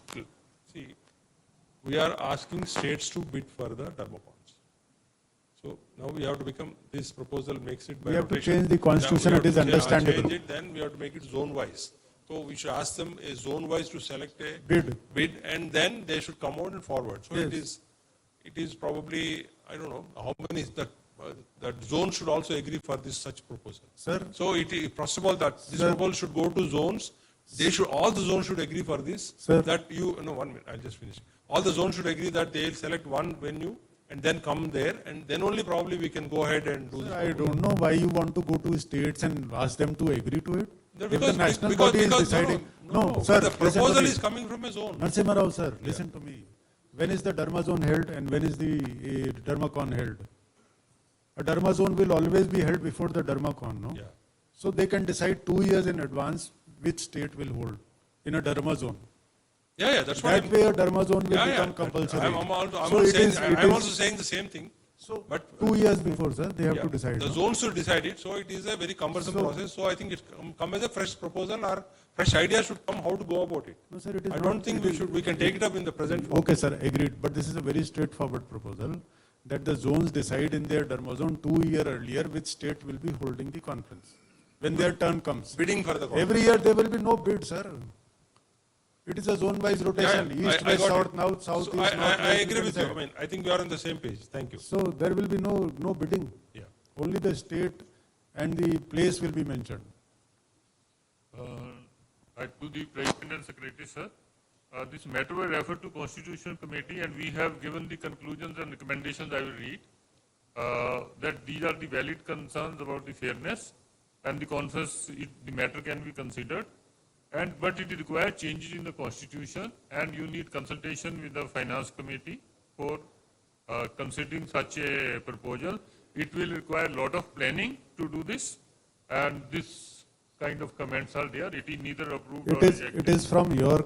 we are asking states to bid for the Derma ponds. So now we have to become, this proposal makes it by We have to rotation. change the constitution, it is understandable. Change it, then we have to make it zone wise. So we should ask them a zone wise to select a bid, and then they should come out and forward. So Yes. it is probably, I don't know how many that zone should also agree for this such proposal. Sir. So first of all, that this proposal should go to zones They should, all the zones should agree for this. Sir. That you, no, 1 minute, I'll just finish. All the zones should agree that they'll select one venue and then come there, and then only probably we can go ahead and do this. I don't know why you want to go to states and ask them to agree to it. No, If the because- national because- body is because- deciding. no, sir, the listen to proposal me. is coming from a zone. Narasimha Rao, sir, listen to me. When is the Derma zone held and when is the Dermacon held? A Derma zone will always be held before the Dermacon, no? Yeah. So they can decide 2 years in advance which state will hold in a Derma zone. Yeah, that's what That way a Derma zone will Yeah, yeah. become compulsory. I'm So also it saying, is- it I'm is- also saying the same thing. So, but 2 years before, sir, they have yeah, to decide. the no? zones should decide it. So it is a very cumbersome So- process. So I think it come as a fresh proposal or fresh idea should come how to go about it. No, sir, it is I not- don't think it is- we can take it up in the present form. Okay, sir, agreed. But this is a very straightforward proposal that the zones decide in their Derma zone 2 years earlier which state will be holding the conference when their turn comes. Bidding for the conference. Every year there will be no bid, sir. It is a zone-wise rotation. Yeah, East, I west, got south, it. north, south, So east, north. I west, agree we with can you. I decide. mean, I think we are on the same page. Thank you. So there will be no bidding. Yeah. Only the state and the place will be mentioned. To the President and Secretary, sir, this matter was referred to Constitutional Committee and we have given the conclusions and recommendations I will read. That these are the valid concerns about the fairness and the conference, the matter can be considered. But it requires changes in the Constitution and you need consultation with the Finance Committee for considering such a proposal. It will require a lot of planning to do this and this kind of comments are there. It is neither approved or rejected. It is from your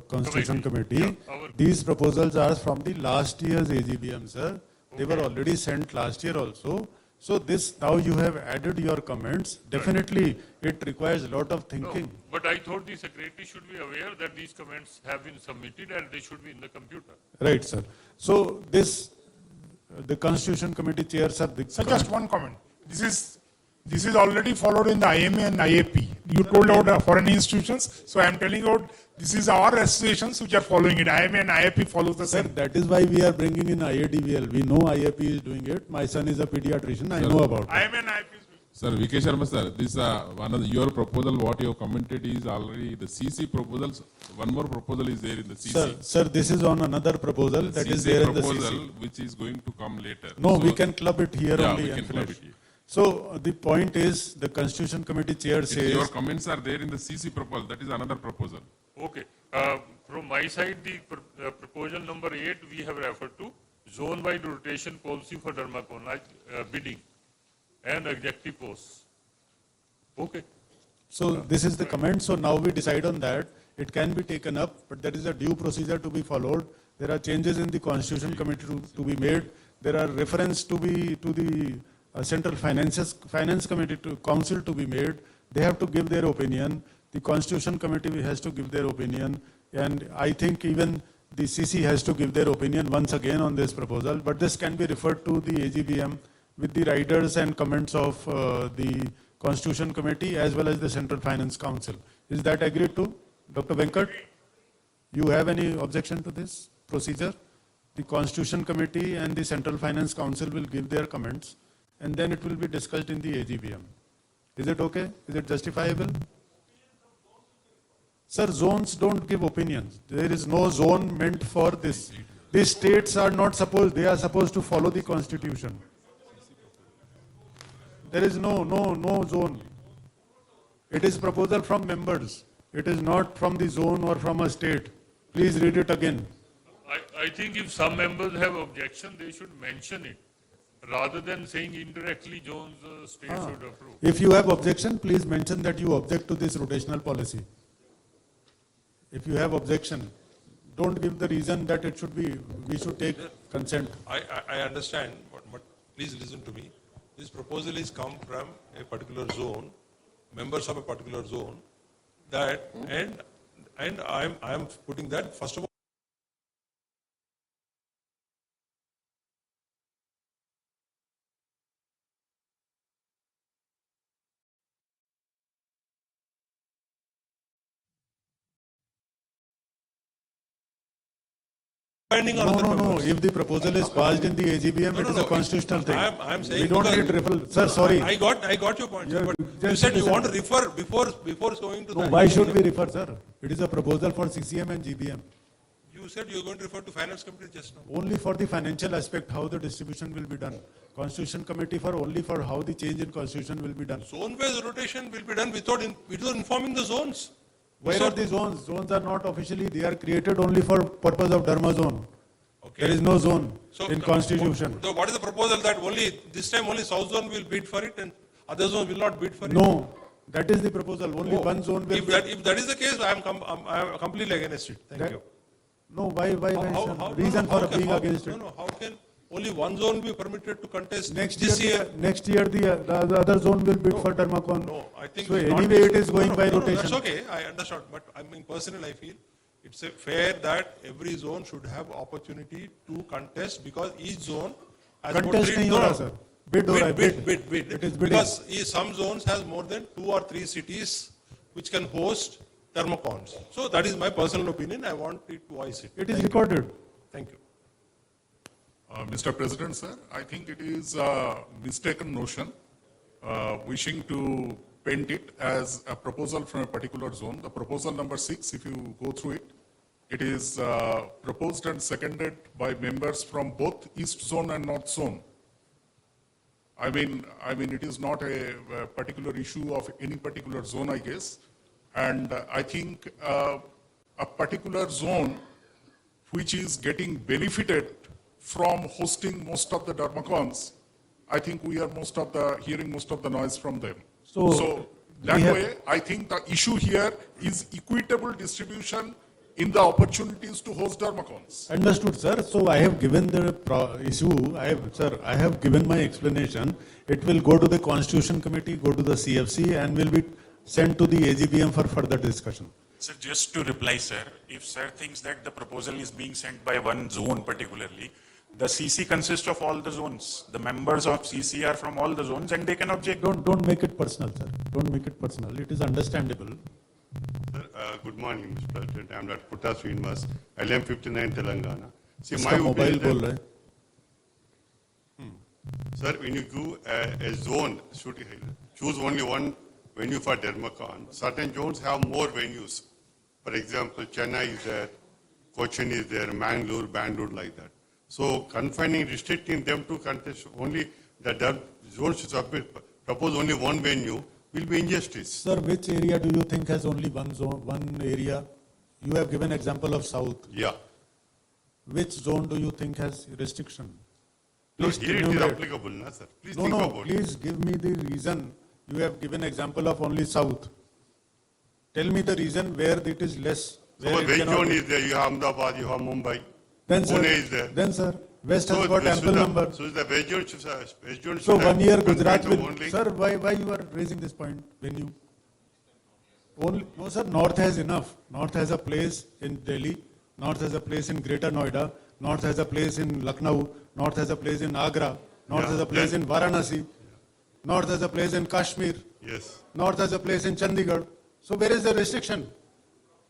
Constitution Committee. Yeah, These proposals are from the last year's AGBM, sir. They were already sent last year also. So this, now you have added your comments. Definitely, it requires a lot of thinking. No, but I thought the Secretary should be aware that these comments have been submitted and they should be in the computer. Right, sir. So this, the Constitution Committee chair, sir. So just one comment. This is already followed in the IMA and IAP. You told out foreign institutions, so I am telling out this is our associations which are following it. IMA and IAP follows the Sir, same. that is why we are bringing in IADVL. We know IAP is doing it. My son is a pediatrician. I know about it. IMA and IAP is Sir, VK Sharma sir, this one of your proposal, what you have commented is already the CC proposals. One more proposal is there in the CC. Sir, this is on another proposal that is CC there in the proposal, CC. which is going to come later. No, So- we can club it here Yeah, only we and can club finish. it here. So the point is, the Constitution Committee chair If says. your comments are there in the CC proposal, that is another proposal. Okay. From my side, the proposal number 8 we have referred to zone-wide rotation policy for Dermacon, like bidding and executive posts. Okay. So this is the comment. So now we decide on that. It can be taken up, but there is a due procedure to be followed. There are changes in the Constitution Committee to be made. There are reference to the Central Finance Committee Council to be made. They have to give their opinion. The Constitution Committee has to give their opinion. And I think even the CC has to give their opinion once again on this proposal. But this can be referred to the AGBM with the riders and comments of the Constitution Committee as well as the Central Finance Council. Is that agreed to? Dr. Venkat, you have any objection to this procedure? The Constitution Committee and the Central Finance Council will give their comments and then it will be discussed in the AGBM. Is it okay? Is it justifiable? Sir, zones don't give opinions. There is no zone meant for this. These states are not supposed, they are supposed to follow the Constitution. There is no zone. It is proposal from members. It is not from the zone or from a state. Please read it again. I think if some members have objection, they should mention it rather than saying indirectly zones state should approve. If you have objection, please mention that you object to this rotational policy. If you have objection, don't give the reason that it should be, we should take consent. I understand, but please listen to me. This proposal is come from a particular zone, members of a particular zone, that, and I am putting that, first of all, binding on No, other no, no. members. If the proposal is passed in the AGBM, it is a constitutional thing. I'm saying we don't because- need referral. Sir, sorry. I got your point. Yeah, But you just said you listen. want to refer before going to No, the why should we refer, sir? It is a proposal for CCM and GBM. You said you're going to refer to finance committee just now. Only for the financial aspect, how the distribution will be done. Constitution committee for only for how the change in constitution will be done. Zone-based rotation will be done without informing the zones. Where are the zones? Zones are not officially, they are created only for purpose of Derma zone. Okay. There is no zone in the- constitution. So what is the proposal that this time only South zone will bid for it and other zones will not bid for it? No, that is the proposal. Only Oh, one zone will. If that is the case, I am completely against it. Thank That- you. No, why mention? Reason for being against it. How can only one zone be permitted to contest Next this year, next year the other zone will bid for Dermacon. No, I think so it's not anyway it this- is going by no, rotation. That's okay, I understand. But I mean, personally, I feel it's fair that every zone should have opportunity to contest because each zone has about Contest nahi ho raha, sir. Bid ho raha hai, bid. bid. It is bidding. Because some zones has more than 2 or 3 cities which can host thermocons. So that is my personal opinion. I want it to voice it. It is recorded. Thank you. Mr. President, sir, I think it is a mistaken notion, wishing to paint it as a proposal from a particular zone. The proposal number 6, if you go through it, it is proposed and seconded by members from both East Zone and North Zone. I mean, it is not a particular issue of any particular zone, I guess. And I think a particular zone which is getting benefited from hosting most of the Dermacons, I think we are hearing most of the noise from them. So that way, I think the issue here is equitable distribution in the opportunities to host Dermacons. Understood, sir. So I have given the issue. I have given my explanation. It will go to the Constitution Committee, go to the CFC, and will be sent to the AGBM for further discussion. Sir, just to reply, sir, if sir thinks that the proposal is being sent by one zone particularly, the CC consists of all the zones. The members of CC are from all the zones and they can object. Don't make it personal, sir. Don't make it personal. It is understandable. Sir, good morning, Mr. President. I am Dr. Putta Srinivas, LM 59 Telangana. See, इसका mobile बोल रहा है. Sir, when you do a zone, should choose only one venue for Dermacon. Certain zones have more venues. For example, Chennai is there, Cochin is there, Mangalore, Bangalore, like that. So confining, restricting them to contest only the zone should propose only one venue will be injustice. Sir, which area do you think has only one zone, one area? You have given example of South. Yeah. Which zone do you think has restriction? No, Please here it is enumerate. applicable, na, sir. Please No, think no, about it. please give me the reason. You have given example of only South. Tell me the reason where it is less. So where it which cannot zone be. is there? You have Ahmedabad, you have Mumbai, Then, sir, Pune is there. Then, sir, West has So got this ample is the- number. So the West zone should So have 1 year confined Gujarat to will, only- sir, why you are raising this point? When you, only, no sir, North has enough. North has a place in Delhi, North has a place in Greater Noida, North has a place in Lucknow, North has a place in Agra, North Yeah, has a place in Varanasi, North has a place in Kashmir, Yes. North has a place in Chandigarh. So where is the restriction?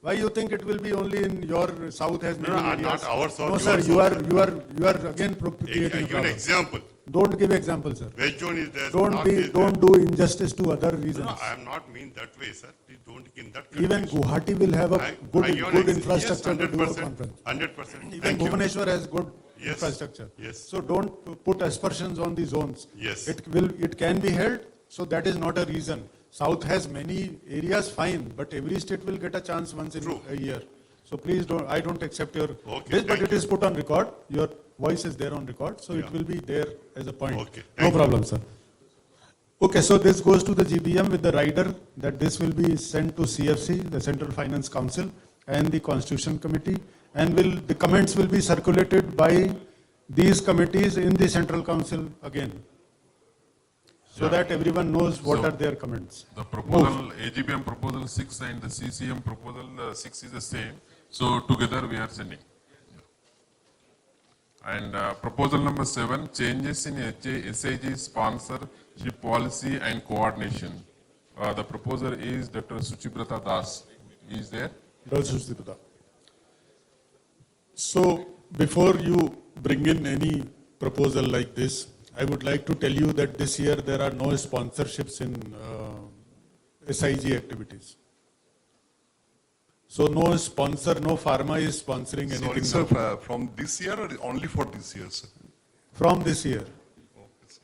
Why you think it will be only in your South has many No, areas? not our South, No sir, your you South. are again I creating a give an problem. example. Don't give example, sir. West zone is there. Don't North is don't do injustice to other reasons. No, I am not mean that way, sir. Please don't in that Even context. Guwahati will have a I good give an good yes, infrastructure to do a 100%, conference. 100%. Even Thank you. Bhubaneswar has good Yes. infrastructure. Yes. So don't put aspersions on the zones. Yes. It can be held. So that is not a reason. South has many areas, fine, but every state will get a chance once in a year. So please don't. I don't accept your this, but it is put on record. Your voice is there on record, so it will be there as a point. Okay. No Thank problem, sir. Okay, so this goes to the GBM with the rider that this will be sent to CFC, the Central Finance Council, and the Constitution Committee, and the comments will be circulated by these committees in the Central Council again, so that everyone knows what So, are their comments. The proposal, AGBM proposal 6 and the CCM proposal 6 is the same. So together we are sending. And proposal number 7, changes in SAG sponsorship policy and coordination. The proposer is Dr. Suchibrata Das. He is there. So before you bring in any proposal like this, I would like to tell you that this year there are no sponsorships in SIG activities. So no sponsor, no pharma is sponsoring anything. Sorry, sir, now. from this year or only for this year, sir? From this year.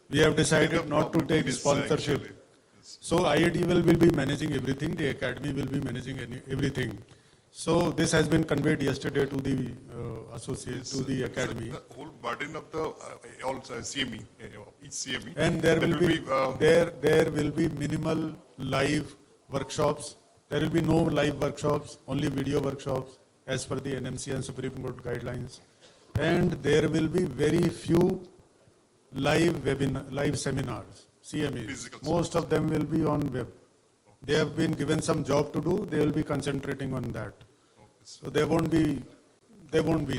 We have decided not to take sponsorship. Actually. So IADL will be managing everything, the academy will be managing everything. So this has been conveyed yesterday to the associate, to the academy. The whole burden of the all CME, each CME. And there that will be there will be minimal live workshops. There will be no live workshops, only video workshops as per the NMC and Supreme Court guidelines. And there will be very few live seminars, CMEs. Most of them will be on web. They have been given some job to do, they will be concentrating on that. So they won't be.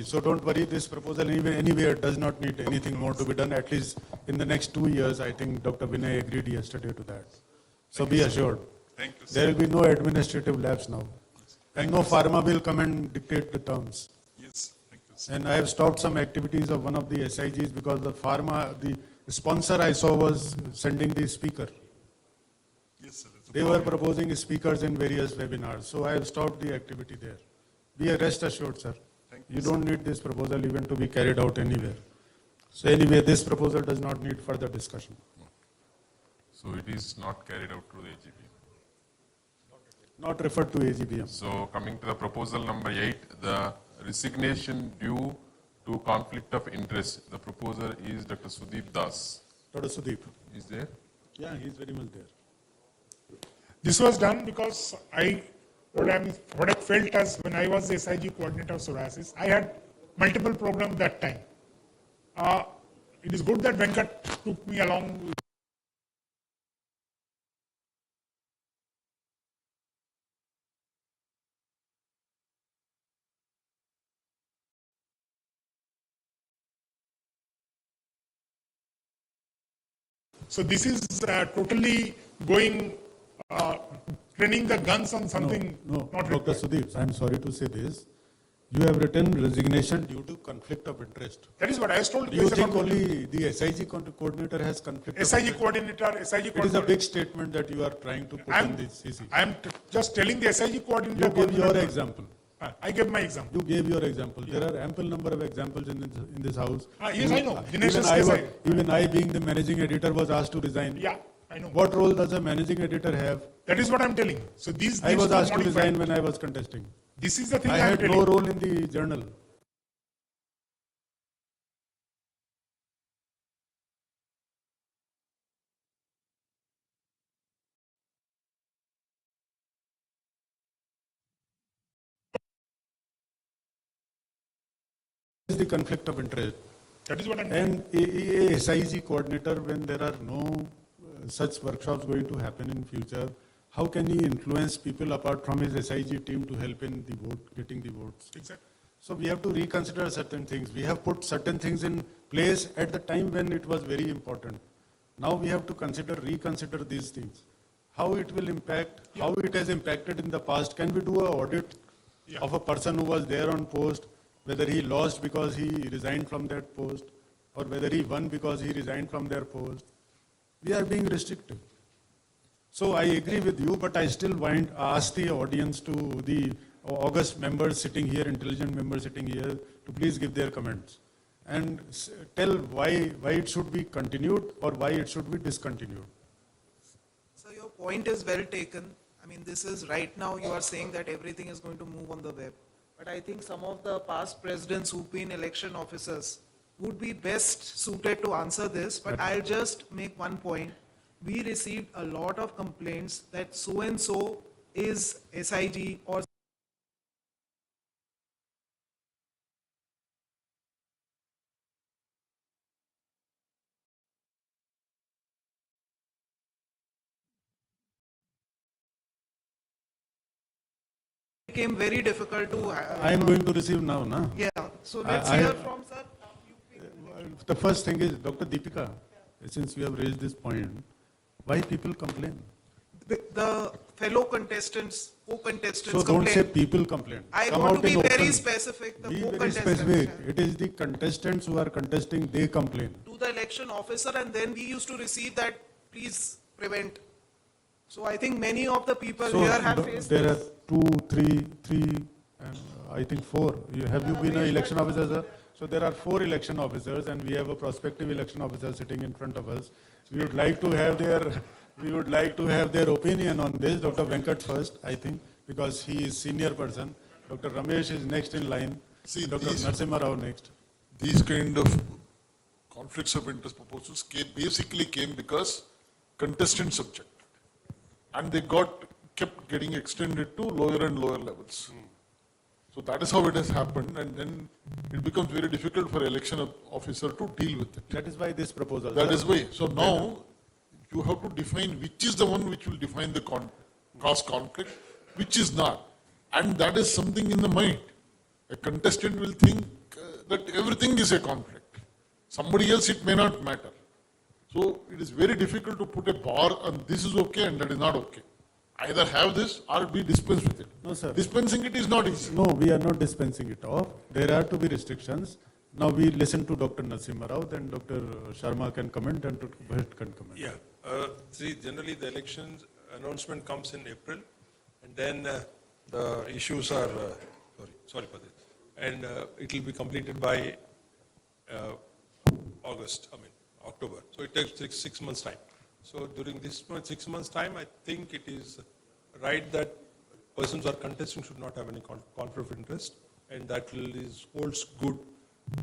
So don't worry, this proposal anywhere does not need anything more to be done, at least in the next 2 years. I think Dr. Vinay agreed yesterday to that. So be assured. Thank you, sir. There will be no administrative labs now. And no pharma will come and dictate the terms. Yes, thank you, sir. And I have stopped some activities of one of the SIGs because the pharma, the sponsor I saw was sending the speaker. Yes, sir. They were proposing speakers in various webinars. So I have stopped the activity there. Be rest assured, sir. You don't need this proposal even to be carried out anywhere. So anyway, this proposal does not need further discussion. So it is not carried out through the AGP. Not referred to AGPM. So coming to the proposal number 8, the resignation due to conflict of interest. The proposer is Dr. Sudeep Das. Dr. Sudeep. Is there? Yeah, he's very much there. This was done because what I felt as when I was the SIG coordinator of psoriasis, I had multiple problems that time. It is good that Venkat took me along. So this is totally going, training the guns on something No, not Dr. required. Sudeep, I am sorry to say this. You have written resignation due to conflict of interest. That is what I was told. Do you think only the SIG coordinator has conflict of SIG interest? coordinator, SIG It is a coordinator. big statement that you are trying to put in the CC. I am just telling the SIG coordinator. You give your example. I gave my example. You gave your example. There are ample number of examples in this house. Yes, I know. Dinesh Even has I, said- even I, being the managing editor, was asked to resign. Yeah, I know. What role does a managing editor have? That is what I am telling. So these I needs was to be asked to modified. resign when I was contesting. This is the thing I I am had telling. no role in the journal. Is the conflict of interest. That is what I'm And a SIG coordinator, when there are no such workshops going to happen in future, how can he influence people apart from his SIG team to help in the vote, getting the votes? Exactly. So we have to reconsider certain things. We have put certain things in place at the time when it was very important. Now we have to reconsider these things. How it will impact, how it has impacted in the past. Can we do an audit of a person who was there on post, whether he lost because he resigned from that post, or whether he won because he resigned from their post? We are being restrictive. So I agree with you, but I still ask the audience, to the August members sitting here, intelligent members sitting here, to please give their comments and tell why it should be continued or why it should be discontinued. So your point is well taken. I mean, this is right now you are saying that everything is going to move on the web. But I think some of the past presidents who've been election officers would be best suited to answer this. But I'll just make one point. We received a lot of complaints that so-and-so is SIG or became very difficult to. I am going to receive now, na? Yeah. So let's hear from sir. The first thing is, Dr. Deepika, since you have raised this point, why people complain? the fellow contestants, co-contestants So don't complain. say people complain. I Come want out to be in very open. specific. The Be very co-contestants, specific. It is the contestants who are contesting, they complain. to the election officer, and then we used to receive that, please prevent. So I think many of the people So here have faced there are this. three, and I think four. Have you been an election officer, sir? So there are 4 election officers, and we have a prospective election officer sitting in front of us. We would like to have their opinion on this. Dr. Venkat first, I think, because he is senior person. Dr. Ramesh is next in line. See, Dr. Narasimha Rao next. These kind of conflicts of interest proposals basically came because contestants objected. And they kept getting extended to lower and lower levels. So that is how it has happened, and then it becomes very difficult for election officer to deal with it. That is why this proposal. That is why. So now you have to define which is the one which will define the cause conflict, which is not. And that is something in the mind. A contestant will think that everything is a conflict. Somebody else, it may not matter. So it is very difficult to put a bar and this is okay and that is not okay. Either have this or be dispensed with it. No, sir. Dispensing it is not easy. No, we are not dispensing it off. There are to be restrictions. Now we listen to Dr. Narasimha Rao, then Dr. Sharma can comment and Dr. Bhatt can comment. Yeah. See, generally the elections announcement comes in April, and then the issues are, sorry for this, and it will be completed by October. So it takes 6 months time. So during this 6 months time, I think it is right that persons who are contesting should not have any conflict of interest, and that holds good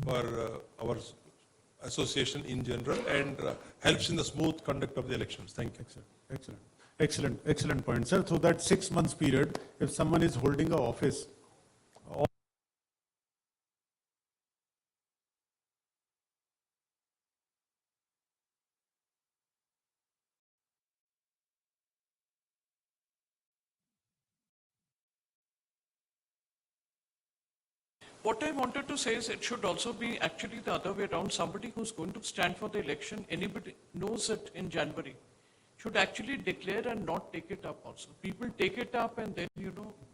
for our association in general and helps in the smooth conduct of the elections. Thank you. Excellent point, sir. So that 6 months period, if someone is holding a office, What I wanted to say is it should also be actually the other way around. Somebody who's going to stand for the election, anybody knows it in January, should actually declare and not take it up also. People take it up and then,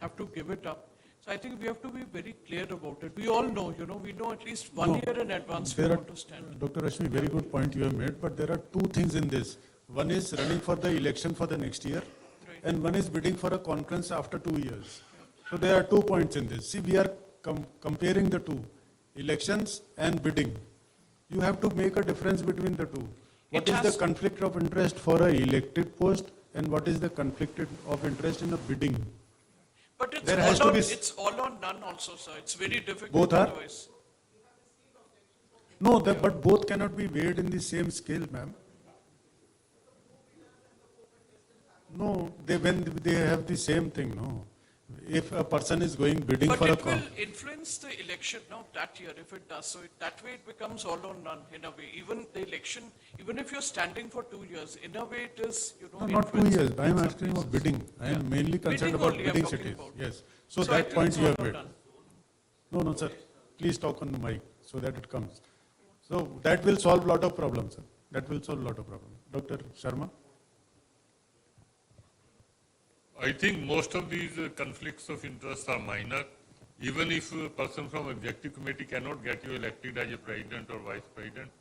have to give it up. So I think we have to be very clear about it. We all know, we know at least one year in advance we want to stand. Dr. Rashmi, very good point you have made, but there are 2 things in this. One is running for the election for the next year, and one is bidding for a conference after 2 years. So there are 2 points in this. See, we are comparing the 2, elections and bidding. You have to make a difference between the 2. What is the conflict of interest for an elected post and what is the conflict of interest in a bidding? But it's all or none also, sir. It's very difficult Both are? otherwise. No, but both cannot be weighed in the same scale, ma'am. No, when they have the same thing, no. If a person is going bidding But for a it will influence the election now that year if it does. So that way it becomes all or none in a way. Even the election, even if you're standing for 2 years, in a way it is, No, not 2 years. I am asking about bidding. I am mainly concerned about only I'm bidding talking cities. about. Yes. So So I that think point it's you have all or made. none. No, sir. Please talk on the mic so that it comes. So that will solve a lot of problems, sir. That will solve a lot of problems. Dr. Sharma? I think most of these conflicts of interest are minor. Even if a person from executive committee cannot get you elected as a president or vice president,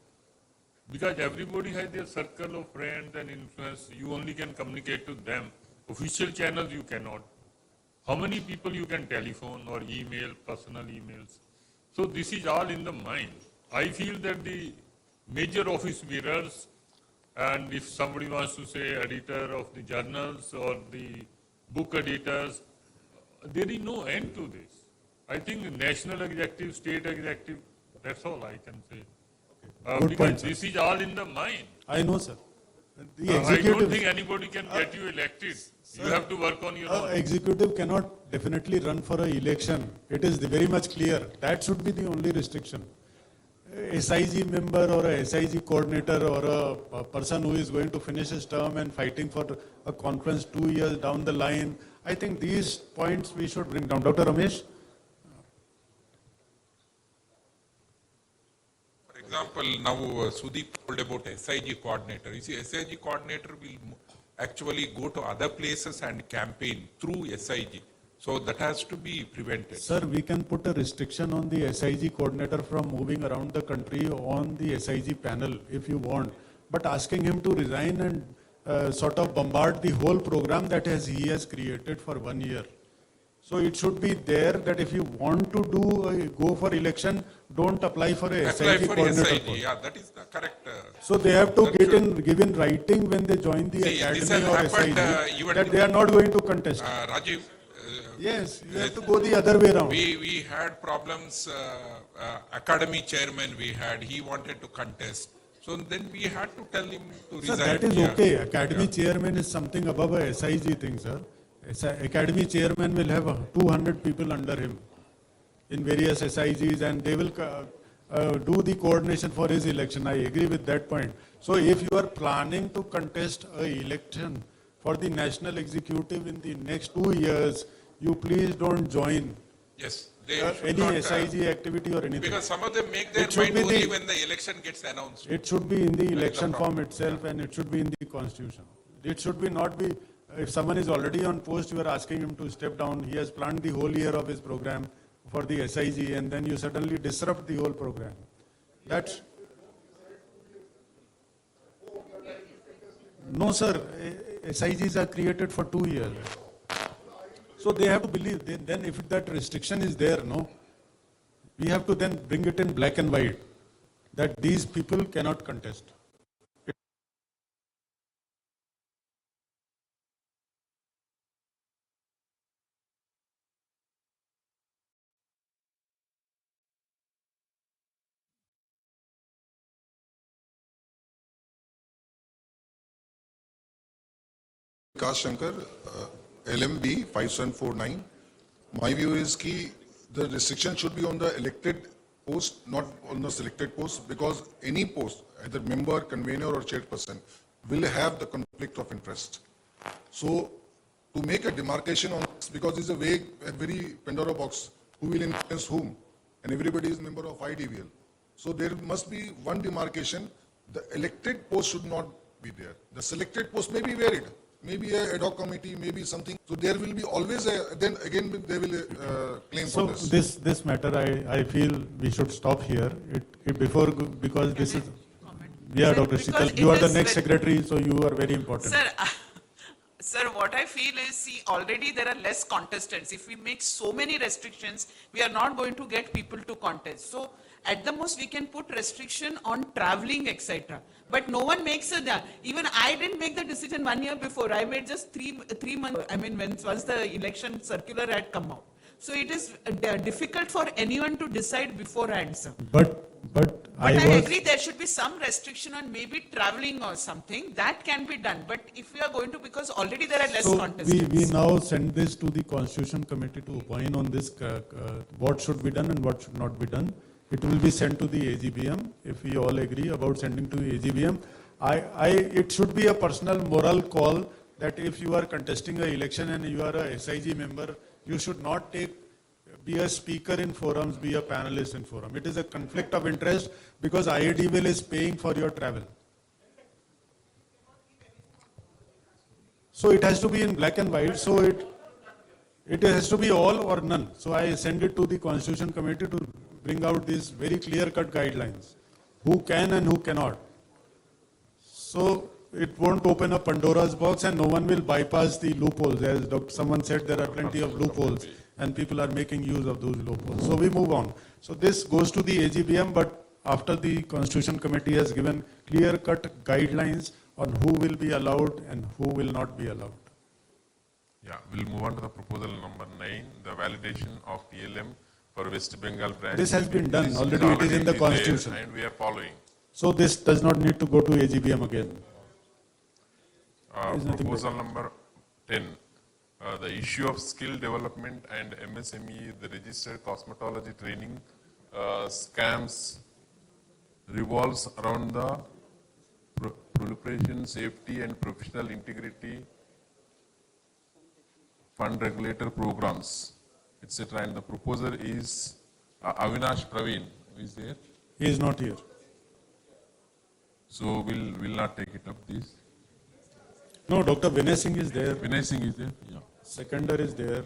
because everybody has their circle of friends and influence, you only can communicate to them. Official channels you cannot. How many people you can telephone or email, personal emails? So this is all in the mind. I feel that the major office bearers, and if somebody wants to say editor of the journals or the book editors, there is no end to this. I think national executive, state executive, that's all I can say. Good Because point, sir. this is all in the mind. I know, sir. The I don't executive, think anybody can get you elected. You have to work on your own. executive cannot definitely run for an election. It is very much clear. That should be the only restriction. A SIG member or a SIG coordinator or a person who is going to finish his term and fighting for a conference 2 years down the line, I think these points we should bring down. Dr. Ramesh? For example, now Sudeep told about SIG coordinator. You see, SIG coordinator will actually go to other places and campaign through SIG. So that has to be prevented. Sir, we can put a restriction on the SIG coordinator from moving around the country on the SIG panel if you want. But asking him to resign and sort of bombard the whole program that he has created for 1 year. So it should be there that if you want to go for election, don't apply for a SIG coordinator SIG, post. yeah, that is the correct. So they have to give in writing when they join the academy this has or happened, SIG that they are not going to contest. Rajiv, yes, you have to go the other way around. We had problems, academy chairman he wanted to contest. So then we had to tell him to resign. Sir, that is okay. Academy chairman is something above a SIG thing, sir. Academy chairman will have 200 people under him in various SIGs and they will do the coordination for his election. I agree with that point. So if you are planning to contest an election for the national executive in the next 2 years, you please don't join Yes, they any not, SIG activity or anything. because some of them make their mind only when the election gets announced. It should be in the election form itself and it should be in the constitution. It should be not be, if someone is already on post, you are asking him to step down. He has planned the whole year of his program for the SIG and then you suddenly disrupt the whole program. That's... No, sir. SIGs are created for 2 years. So they have to believe, then if that restriction is there, no, we have to then bring it in black and white that these people cannot contest. Vikas Shankar, LMB 5749. My view is key, the restriction should be on the elected post, not on the selected post, because any post, either member, convener or chairperson, will have the conflict of interest. So to make a demarcation on this, because it's a vague, a very Pandora box, who will influence whom? And everybody is a member of IDVL. So there must be one demarcation. The elected post should not be there. The selected post may be varied. Maybe a ad hoc committee, maybe something. So there will be always then again they will claim So for this. this matter, I feel we should stop here. Because this is, yeah, Dr. Sheetal, you are the next secretary, so you are very important. Sir, what I feel is, see, already there are less contestants. If we make so many restrictions, we are not going to get people to contest. So at the most, we can put restriction on traveling, etc. But no one makes it. Even I didn't make the decision 1 year before. I made just three months. I mean, once the election circular had come out. So it is difficult for anyone to decide beforehand, sir. But I agree there should be some restriction on maybe traveling or something. That can be done. But if we are going to, because already there are less contestants. We now send this to the Constitution Committee to opine on this, what should be done and what should not be done. It will be sent to the AGBM. If we all agree about sending to the AGBM, it should be a personal moral call that if you are contesting an election and you are a SIG member, you should not be a speaker in forums, be a panelist in forum. It is a conflict of interest because IADVL is paying for your travel. So it has to be in black and white. So it has to be all or none. So I send it to the Constitution Committee to bring out these very clear-cut guidelines. Who can and who cannot. So it won't open a Pandora's box and no one will bypass the loopholes. As someone said, there are plenty of loopholes and people are making use of those loopholes. So we move on. So this goes to the AGBM, but after the Constitution Committee has given clear-cut guidelines on who will be allowed and who will not be allowed. Yeah, we'll move on to the proposal number 9, the validation of TLM for West Bengal branch. This has been done. Already it is in the Constitution. And we are following. So this does not need to go to AGBM again. Proposal number 10, the issue of skill development and MSME, the registered cosmetology training scams revolves around the proliferation, safety and professional integrity fund regulator programs, etc. And the proposer is Avinash Praveen. Who is there? He is not here. So we'll not take it up, please. No, Dr. Vinay Singh is there. Vinay Singh is there? Yeah. Seconder is there.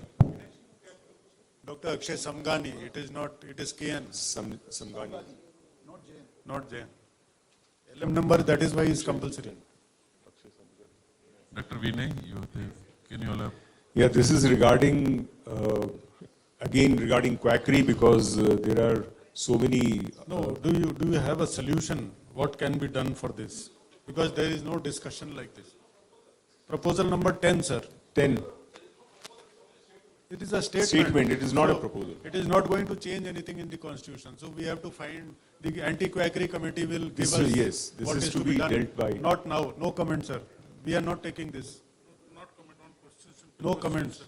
Dr. Akshay Samgani, it is not, it is KN. Samgani. Not Jain. LM number, that is why is compulsory. Dr. Vinay, you are there. Can you allow? Yeah, this is regarding, again regarding quackery, because there are so many. No, do you have a solution? What can be done for this? Because there is no discussion like this. Proposal number 10, sir. 10. It is a statement. Statement, it is not a So, proposal. It is not going to change anything in the constitution. So we have to find, the anti-quackery committee will give This us will- yes, this what is is to to be be done. dealt by. Not now, no comment, sir. We are not taking this. No comments.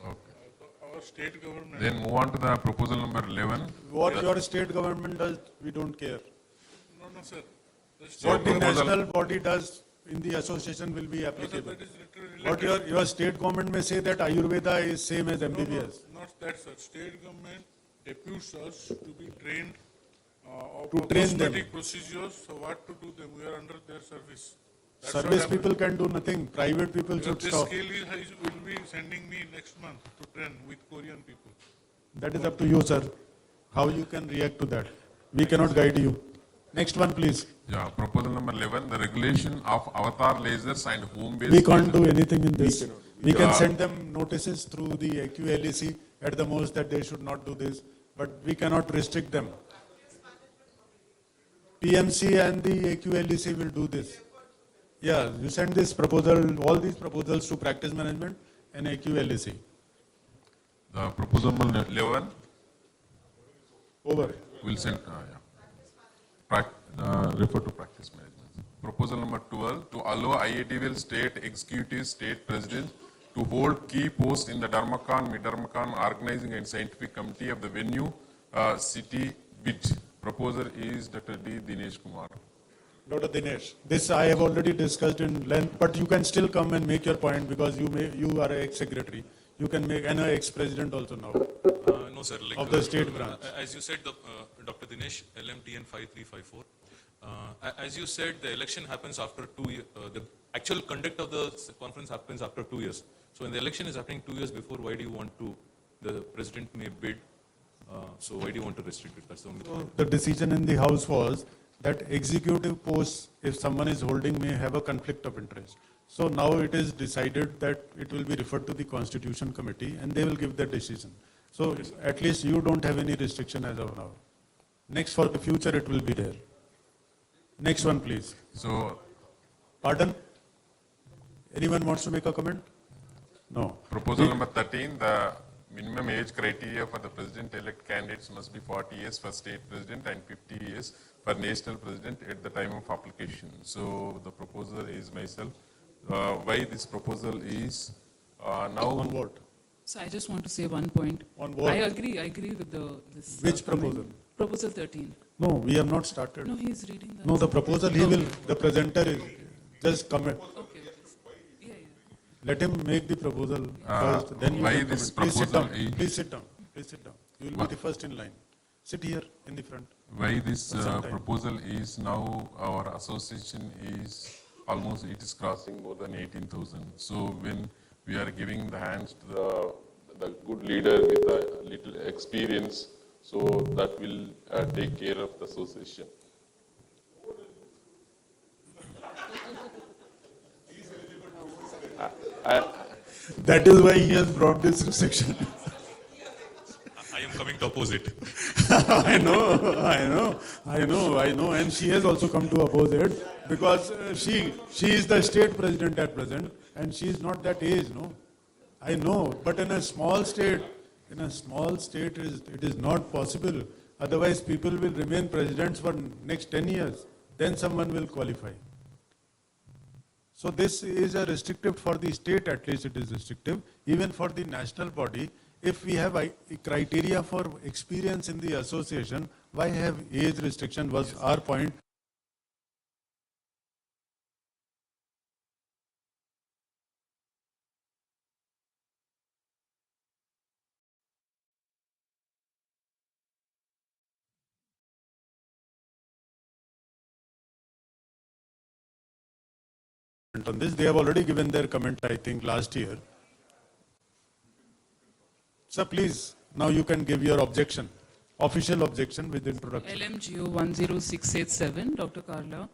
Our state government. Then move on to the proposal number 11. What your state government does, we don't care. No, sir. The So What the proposal- national body does in the association will be applicable. that is literally What your state government may say that Ayurveda is same as MBBS. Not that, sir. State government deputes us to be trained of To train them. cosmetic procedures, so what to do them. We are under their service. That's Service what I'm- people can do nothing. Private people Because should this stop. scale will be sending me next month to train with Korean people. That is up to you, sir. How you can react to that. We cannot guide you. Next one, please. Yeah, proposal number 11, the regulation of avatar lasers and home-based. We can't do anything in this. We can Yeah. send them notices through the AQLEC at the most that they should not do this, but we cannot restrict them. PMC and the AQLEC will do this. Yeah, you send this proposal, all these proposals to practice management and AQLEC. The proposal number 11. Over. Will send, refer to practice management. Proposal number 12, to allow IATVL state executive state president to hold key posts in the Dharmakan, Mid-Dharmakan organizing and scientific committee of the venue city bid. Proposer is Dr. D. Dinesh Kumar. Dr. Dinesh, this I have already discussed in length, but you can still come and make your point because you are an ex-secretary. You can make an ex-president also now. No, sir. Like, of the state branch. As you said, Dr. Dinesh, LMTN 5354. As you said, the election happens after 2 years. The actual conduct of the conference happens after 2 years. So when the election is happening 2 years before, why do you want to, the president may bid, so why do you want to restrict it? That's the only point. The decision in the House was that executive posts, if someone is holding, may have a conflict of interest. So now it is decided that it will be referred to the Constitution Committee and they will give their decision. So at least you don't have any restriction as of now. Next, for the future, it will be there. Next one, please. So, pardon? Anyone wants to make a comment? No. Proposal number 13, the minimum age criteria for the president-elect candidates must be 40 years for state president and 50 years for national president at the time of application. So the proposer is myself. Why this proposal is now... On what? So I just want to say one point. On what? I agree with this. Which comment. proposal? Proposal 13. No, we have not started. No, he is reading that. No, the proposal, the presenter is, just comment. Okay. Yeah. Let him make the proposal first, then you why can this comment. Please sit down. proposal is- Please sit down. Please sit down. You will be the first in line. Sit here in the front. Why this For some time. proposal is now our association is almost, it is crossing more than 18,000. So when we are giving the hands to the good leader with a little experience, so that will take care of the association. That is why he has brought this restriction. I am coming to oppose it. I know, and she has also come to oppose it because she is the state president at present, and she is not that age, no. I know, but in a small state, it is not possible. Otherwise, people will remain presidents for next 10 years. Then someone will qualify. So this is a restrictive for the state, at least it is restrictive. Even for the national body, if we have a criteria for experience in the association, why have age restriction was our point. on this. They have already given their comment, I think, last year. Sir, please, now you can give your objection, official objection with introduction. LMGO 10687, Dr. Carla.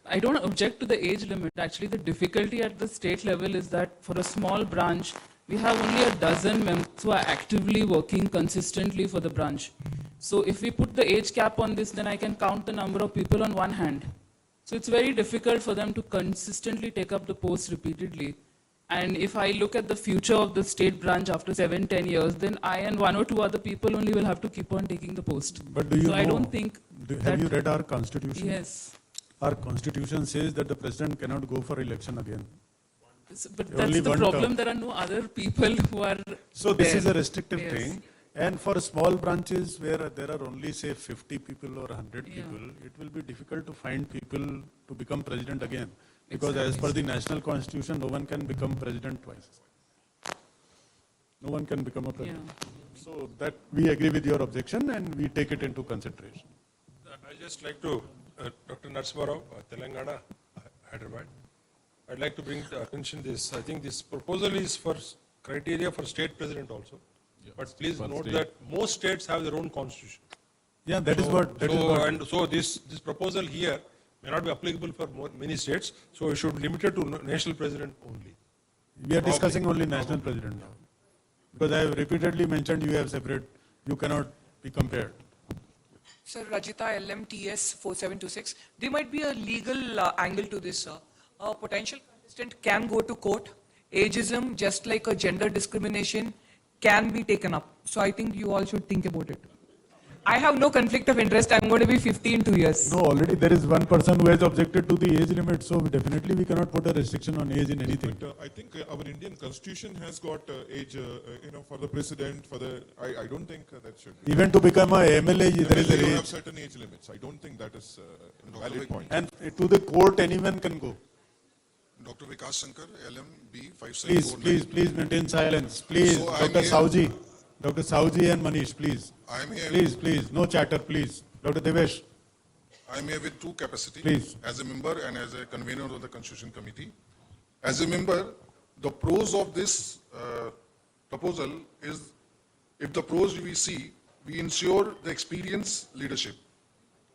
I don't object to the age limit. Actually, the difficulty at the state level is that for a small branch, we have only a dozen members who are actively working consistently for the branch. So if we put the age cap on this, then I can count the number of people on one hand. So it's very difficult for them to consistently take up the post repeatedly. And if I look at the future of the state branch after 7-10 years, then I and one or two other people only will have to keep on taking the post. But do you know, I don't think have you read our constitution? Yes. Our constitution says that the president cannot go for election again. But that's the problem. There are no other people who are. So this there. is a restrictive Yes. thing. And for small branches where there are only, say, 50 people or 100 people, it will be difficult to find people to become president again. Because as per the national constitution, no one can become president twice. No one can become a president. So that we agree with your objection and we take it into consideration. I just like to, Dr. Narasimha, Telangana, Hyderabad. I'd like to bring to attention this. I think this proposal is for criteria for state president also. But please note that most states have their own constitution. Yeah, that is what. And so this proposal here may not be applicable for many states. So it should be limited to national president only. We are discussing only national president now. Because I have repeatedly mentioned you have separate, you cannot be compared. Sir, Rajita LMTS 4726, there might be a legal angle to this, sir. A potential contestant can go to court. Ageism, just like a gender discrimination, can be taken up. So I think you all should think about it. I have no conflict of interest. I'm going to be 50 in 2 years. No, already there is one person who has objected to the age limit. So definitely we cannot put a restriction on age in anything. But I think our Indian constitution has got age, for the president, for the, I don't think that should be. Even to become a MLA, there is You a have age. certain age limits. I don't think that is a valid point. And to the court, anyone can go. Dr. Vikas Shankar, LMB 5749. Please maintain silence. Please, So Dr. Sauji. Dr. Sauji and Manish, please. I'm here. Please, no chatter, please. Dr. Devesh. I'm here with two capacities. Please. As a member and as a convener of the Constitution Committee. As a member, the pros of this proposal is, if the pros we see, we ensure the experience leadership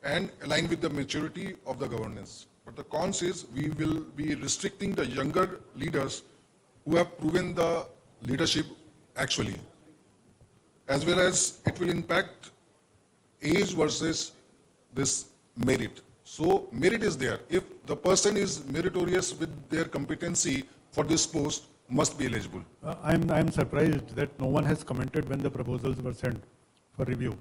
and align with the maturity of the governance. But the cons is we will be restricting the younger leaders who have proven the leadership actually. As well as it will impact age versus this merit. So merit is there. If the person is meritorious with their competency for this post, must be eligible. I'm surprised that no one has commented when the proposals were sent for review.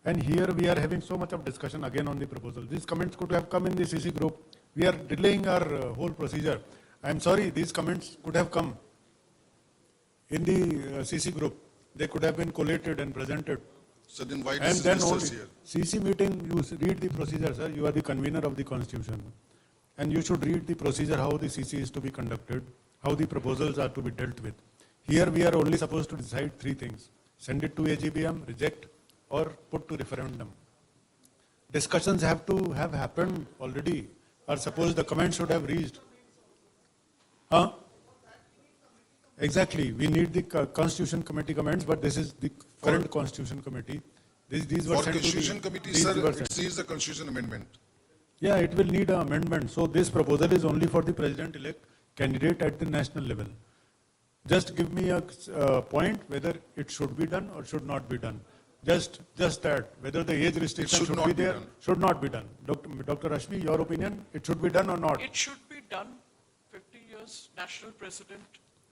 And here we are having so much of discussion again on the proposal. These comments could have come in the CC group. We are delaying our whole procedure. I'm sorry, these comments could have come in the CC group. They could have been collated and presented. So then why And this then is only here? CC meeting, you read the procedure, sir. You are the convener of the constitution. And you should read the procedure, how the CC is to be conducted, how the proposals are to be dealt with. Here we are only supposed to decide three things. Send it to AGBM, reject, or put to referendum. Discussions have to have happened already. Or suppose the comments should have reached. Huh? Exactly. We need the Constitution Committee comments, but this is the current Constitution Committee. These were For sent to the Constitution Committee, these sir, were it sent. sees the Constitution amendment. Yeah, it will need an amendment. So this proposal is only for the president-elect candidate at the national level. Just give me a point whether it should be done or should not be done. Just that, whether the age restriction should should not be be there, done. should not be done. Dr. Rashmi, your opinion, it should be done or not? It should be done. 50 years national president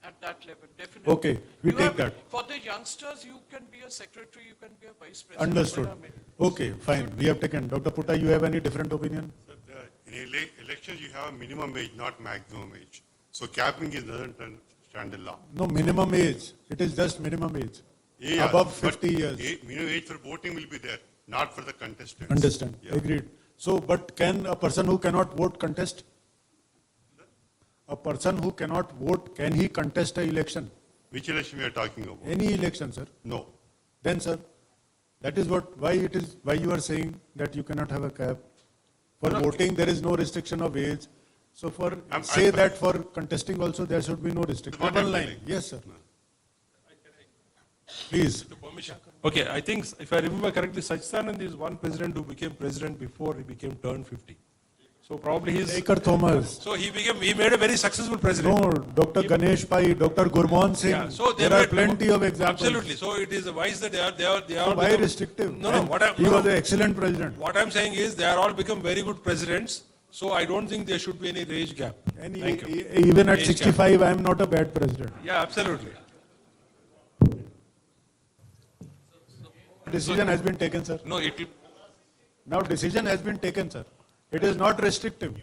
at that level, definitely. Okay, we You take have- that. For the youngsters, you can be a secretary, you can be a vice president. Understood. But, Okay, fine. We have taken. Dr. Putta, you have any different opinion? In elections, you have a minimum age, not maximum age. So capping is doesn't stand in law. No, minimum age. It is just minimum age. Yeah, Above but 50 years. Minimum age for voting will be there, not for the contestants. Understand. Yeah. Agreed. So, but can a person who cannot vote contest? A person who cannot vote, can he contest an election? Which election we are talking about? Any election, sir? No. Then, sir, that is why you are saying that you cannot have a cap. For No. voting, there is no restriction of age. So for, I'm- say I'm- that for contesting also, there should be no restriction. What I'm Line. telling. Yes, sir. Please. Okay, I think if I remember correctly, Sachithanand is one president who became president before he became turned 50. So probably he's. Baker Thomas. So he made a very successful president. No, Dr. Ganesh Pai, Dr. Gurmohan Singh. Yeah, so there are plenty of examples. Absolutely. So it is wise that they are. So why become- restrictive? No, no. And he was an excellent president. What I'm saying is they are all become very good presidents. So I don't think there should be any age gap. And Thank you. even at Age 65, I am not a bad president. Gap. Yeah, absolutely. Decision has been taken, sir. No, it. Now decision has been taken, sir. It is not restrictive.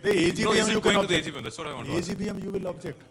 The AGBM No, is it you can going to the object. AGBM? That's what I want to ask. AGBM you will object.